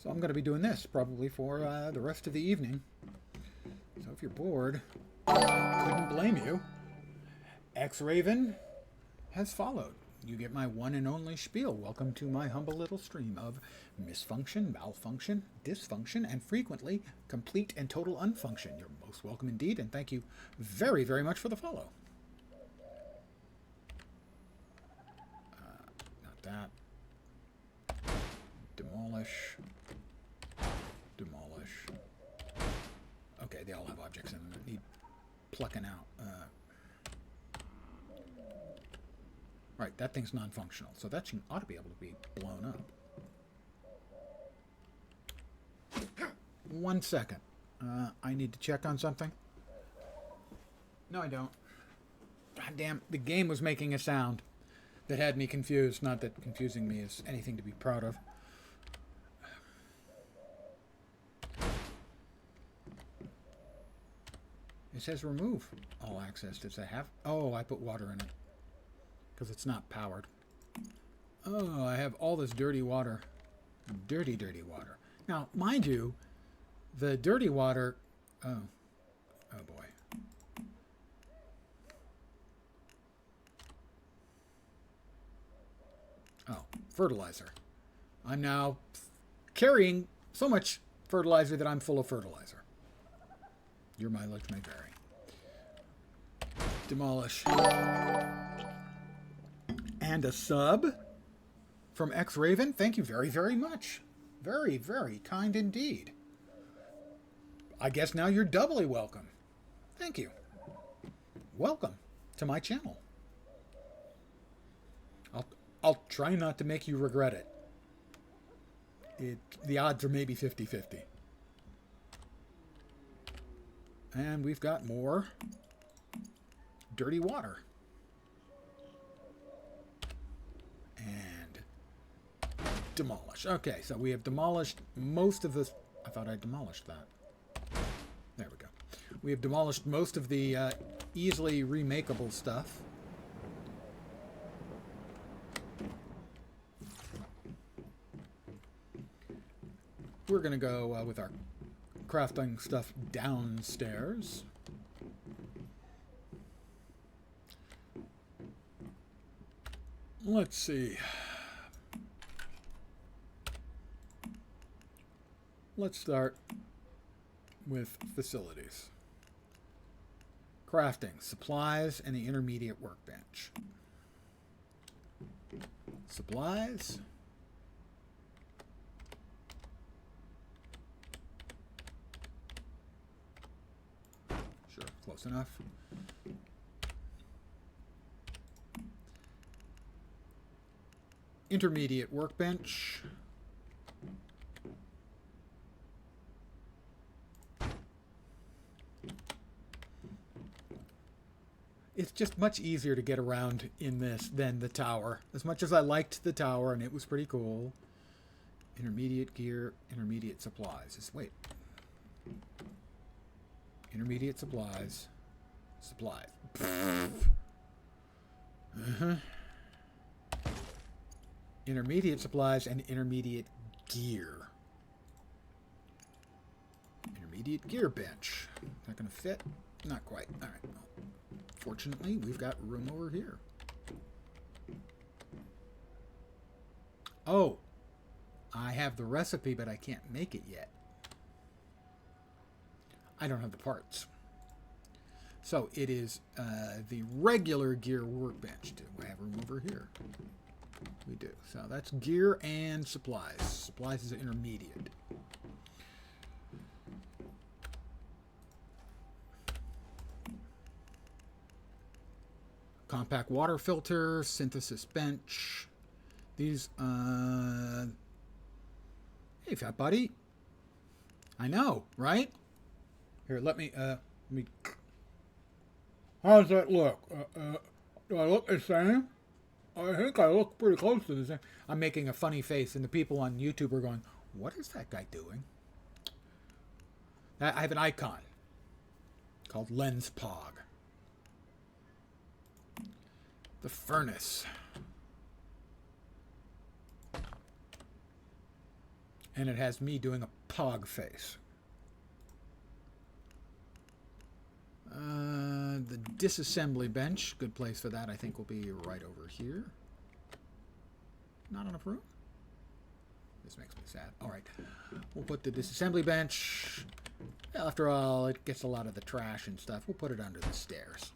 So I'm going to be doing this probably for the rest of the evening. So if you're bored, couldn't blame you. X-Raven has followed. You get my one and only spiel. Welcome to my humble little stream of misfunction, malfunction, dysfunction, and frequently complete and total unfunction. You're most welcome indeed, and thank you very, very much for the follow. Not that. Demolish. Demolish. Okay, they all have objects in them that need plucking out. Right, that thing's non-functional, so that ought to be able to be blown up. 1 second. I need to check on something. No, I don't. God damn, the game was making a sound that had me confused. Not that confusing me is anything to be proud of. It says remove all access. Does I have? Oh, I put water in it. Because it's not powered. Oh, I have all this dirty water. Dirty, dirty water. Now, mind you, the dirty water... Oh. Oh, boy. Oh, fertilizer. I'm now carrying so much fertilizer that I'm full of fertilizer. Your mileage may vary. Demolish. And a sub from X-Raven. Thank you very, very much. Very, very kind indeed. I guess now you're doubly welcome. Thank you. Welcome to my channel. I'll try not to make you regret it. The odds are maybe 50-50. And we've got more dirty water. And demolish. Okay, so we have demolished most of this. I thought I demolished that. There we go. We have demolished most of the easily remakeable stuff. We're going to go with our crafting stuff downstairs. Let's see. Let's start with facilities. Crafting, supplies, and the intermediate workbench. Supplies. Sure, close enough. Intermediate workbench. It's just much easier to get around in this than the tower. As much as I liked the tower and it was pretty cool. Intermediate gear, intermediate supplies. Wait. Intermediate supplies. Supplies. Intermediate supplies and intermediate gear. Intermediate gear bench. Not going to fit? Not quite. All right. Well, fortunately, we've got room over here. Oh, I have the recipe, but I can't make it yet. I don't have the parts. So it is the regular gear workbench. Do I have room over here? We do. So that's gear and supplies. Supplies is intermediate. Compact water filter, synthesis bench. These, hey, fat buddy. I know, right? Here, let me. How does that look? Do I look the same? I think I look pretty close to the same. I'm making a funny face, and the people on YouTube are going, "What is that guy doing?" I have an icon called Lens Pog. The furnace. And it has me doing a pog face. The disassembly bench, good place for that, I think, will be right over here. Not enough room? This makes me sad. All right, we'll put the disassembly bench. After all, it gets a lot of the trash and stuff. We'll put it under the stairs.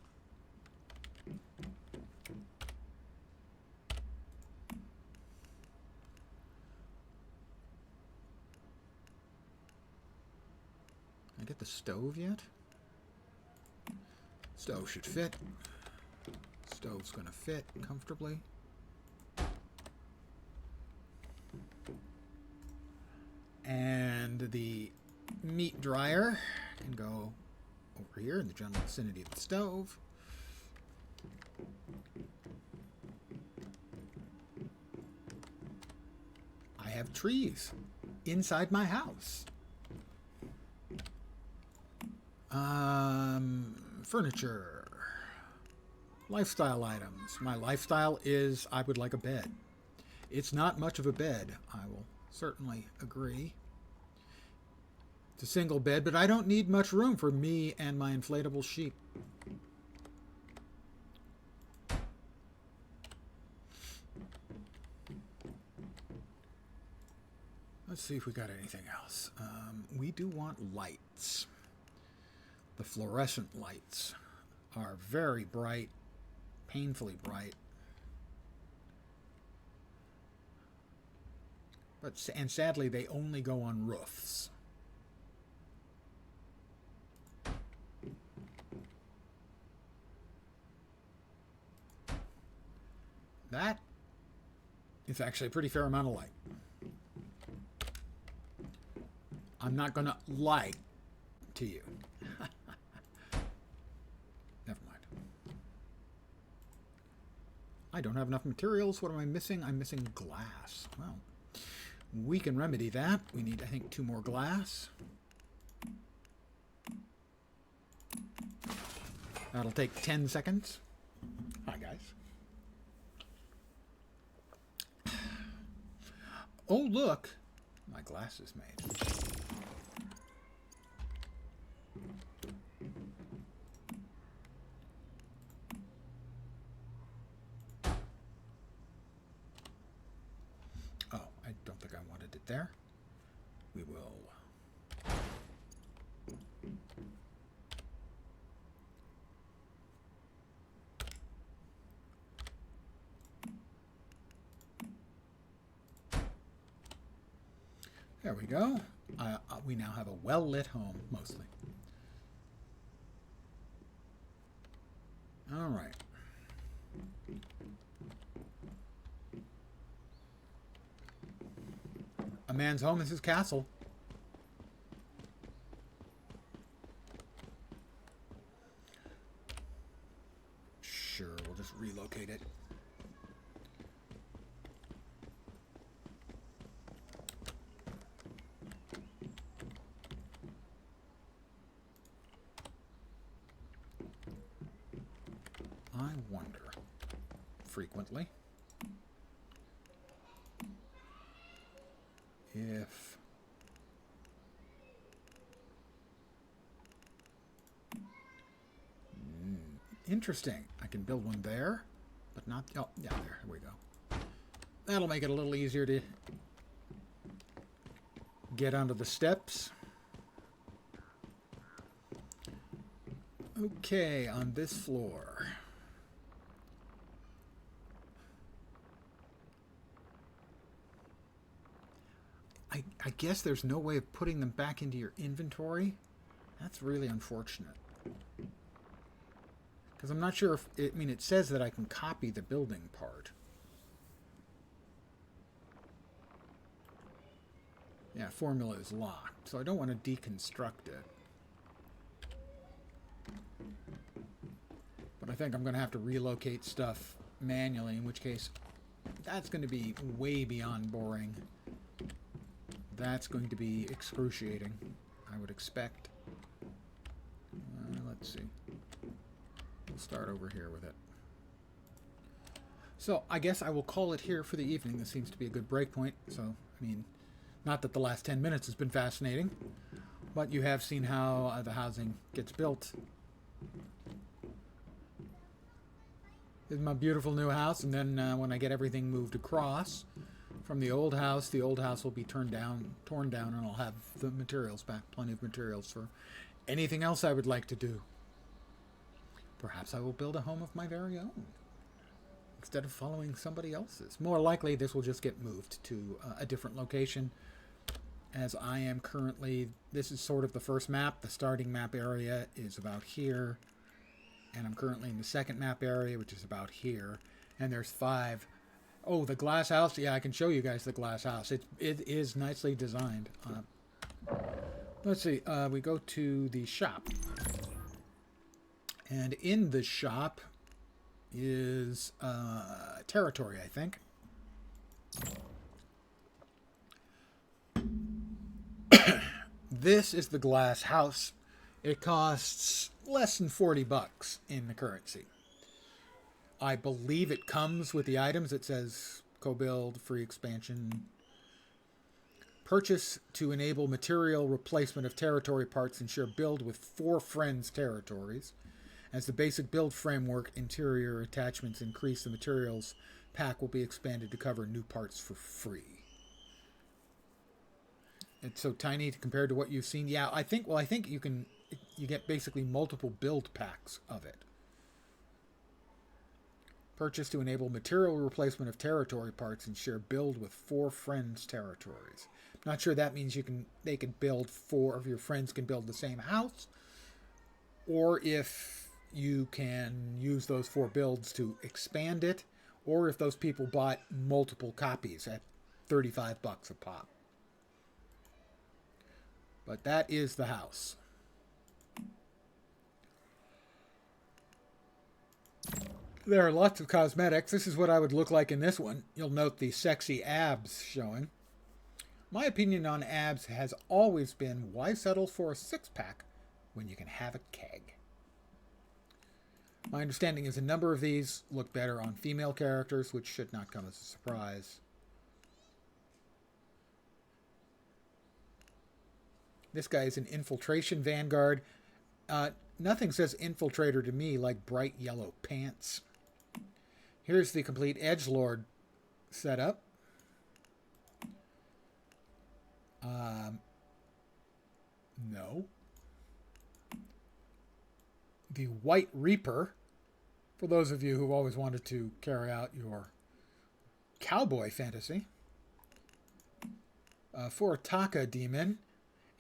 Can I get the stove yet? Stove should fit. Stove's gonna fit comfortably. And the meat dryer can go over here in the general vicinity of the stove. I have trees inside my house. Furniture. Lifestyle items. My lifestyle is I would like a bed. It's not much of a bed, I will certainly agree. It's a single bed, but I don't need much room for me and my inflatable sheep. Let's see if we got anything else. We do want lights. The fluorescent lights are very bright, painfully bright. And sadly, they only go on roofs. That is actually a pretty fair amount of light. I'm not going to lie to you. Never mind. I don't have enough materials. What am I missing? I'm missing glass. Well, we can remedy that. We need, I think, 2 more glass. That'll take 10 seconds. Hi, guys. Oh, look. My glass is made. Oh, I don't think I wanted it there. We will. There we go. We now have a well-lit home, mostly. All right. A man's home is his castle. Sure, we'll just relocate it. I wonder, frequently, if interesting. I can build one there, but not, oh, yeah, there we go. That'll make it a little easier to get onto the steps. Okay, on this floor. I guess there's no way of putting them back into your inventory. That's really unfortunate. Because I'm not sure if... it says that I can copy the building part. Yeah, formula is locked, so I don't want to deconstruct it. But I think I'm going to have to relocate stuff manually, in which case that's going to be way beyond boring. That's going to be excruciating, I would expect. Let's see. We'll start over here with it. So, I guess I will call it here for the evening. This seems to be a good break point. So, not that the last 10 minutes has been fascinating, but you have seen how the housing gets built. This is my beautiful new house, and then when I get everything moved across from the old house will be torn down, and I'll have the materials back, plenty of materials for anything else I would like to do. Perhaps I will build a home of my very own, instead of following somebody else's. More likely, this will just get moved to a different location, as I am currently... This is sort of the first map. The starting map area is about here, and I'm currently in the second map area, which is about here, and there's 5. Oh, the glass house. Yeah, I can show you guys the glass house. It is nicely designed. Let's see. We go to the shop, and in the shop is territory, I think. This is the glass house. It costs less than $40 in the currency. I believe it comes with the items. It says co-build, free expansion. Purchase to enable material replacement of territory parts and share build with 4 friends' territories. As the basic build framework, interior attachments increase, the materials pack will be expanded to cover new parts for free. It's so tiny compared to what you've seen. Yeah, I think you get basically multiple build packs of it. Purchase to enable material replacement of territory parts and share build with 4 friends' territories. Not sure that means they can build 4 of your friends can build the same house, or if you can use those 4 builds to expand it, or if those people bought multiple copies at $35 a pop. But that is the house. There are lots of cosmetics. This is what I would look like in this one. You'll note the sexy abs showing. My opinion on abs has always been, why settle for a 6-pack when you can have a keg? My understanding is a number of these look better on female characters, which should not come as a surprise. This guy is an infiltration vanguard. Nothing says infiltrator to me like bright yellow pants. Here's the complete edgelord setup. No. The White Reaper, for those of you who've always wanted to carry out your cowboy fantasy. Furataka demon.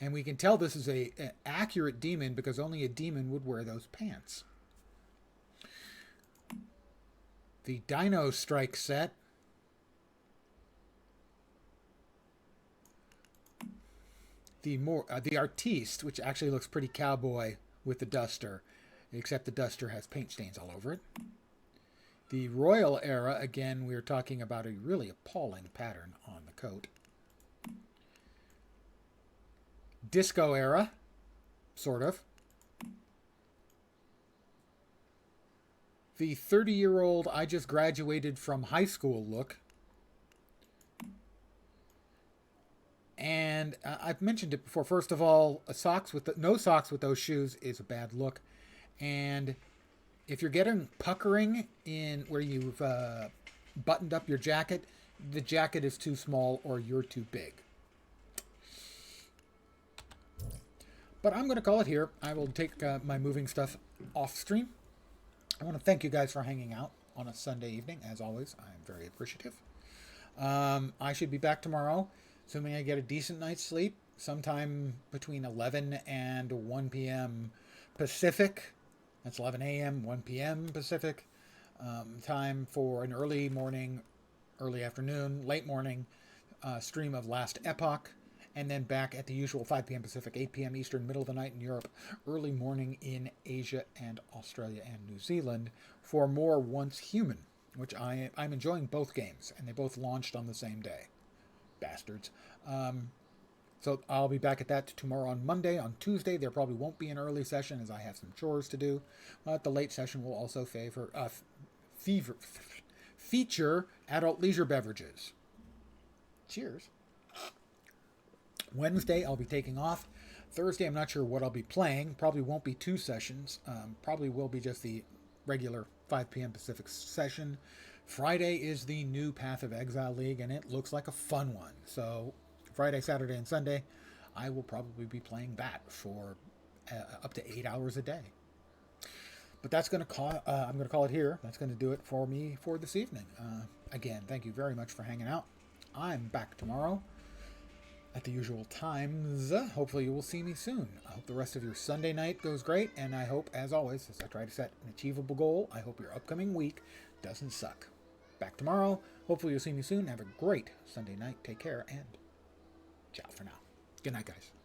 And we can tell this is an accurate demon because only a demon would wear those pants. The Dino Strike set. The Artiste, which actually looks pretty cowboy with the duster, except the duster has paint stains all over it. The Royal Era, again, we're talking about a really appalling pattern on the coat. Disco Era, sort of. The 30-year-old I just graduated from high school look. And I've mentioned it before. First of all, no socks with those shoes is a bad look. And if you're getting puckering in where you've buttoned up your jacket, the jacket is too small or you're too big. But I'm going to call it here. I will take my moving stuff off stream. I want to thank you guys for hanging out on a Sunday evening. As always, I'm very appreciative. I should be back tomorrow, assuming I get a decent night's sleep, sometime between 11 and 1 p.m. Pacific. That's 11 a.m., 1 p.m. Pacific time for an early morning, early afternoon, late morning stream of Last Epoch, and then back at the usual 5 p.m. Pacific, 8 p.m. Eastern, middle of the night in Europe, early morning in Asia and Australia and New Zealand for more Once Human, which I'm enjoying both games, and they both launched on the same day. Bastards. So I'll be back at that tomorrow on Monday. On Tuesday, there probably won't be an early session as I have some chores to do. The late session will also feature adult leisure beverages. Cheers. Wednesday, I'll be taking off. Thursday, I'm not sure what I'll be playing. Probably won't be 2 sessions. Probably will be just the regular 5 p.m. Pacific session. Friday is the new Path of Exile League, and it looks like a fun one. So Friday, Saturday, and Sunday, I will probably be playing that for up to 8 hours a day. But that's going to call. I'm going to call it here. That's going to do it for me for this evening. Again, thank you very much for hanging out. I'm back tomorrow at the usual times. Hopefully you will see me soon. I hope the rest of your Sunday night goes great, and I hope, as always, as I try to set an achievable goal, I hope your upcoming week doesn't suck. Back tomorrow. Hopefully you'll see me soon. Have a great Sunday night. Take care, and ciao for now. Good night, guys.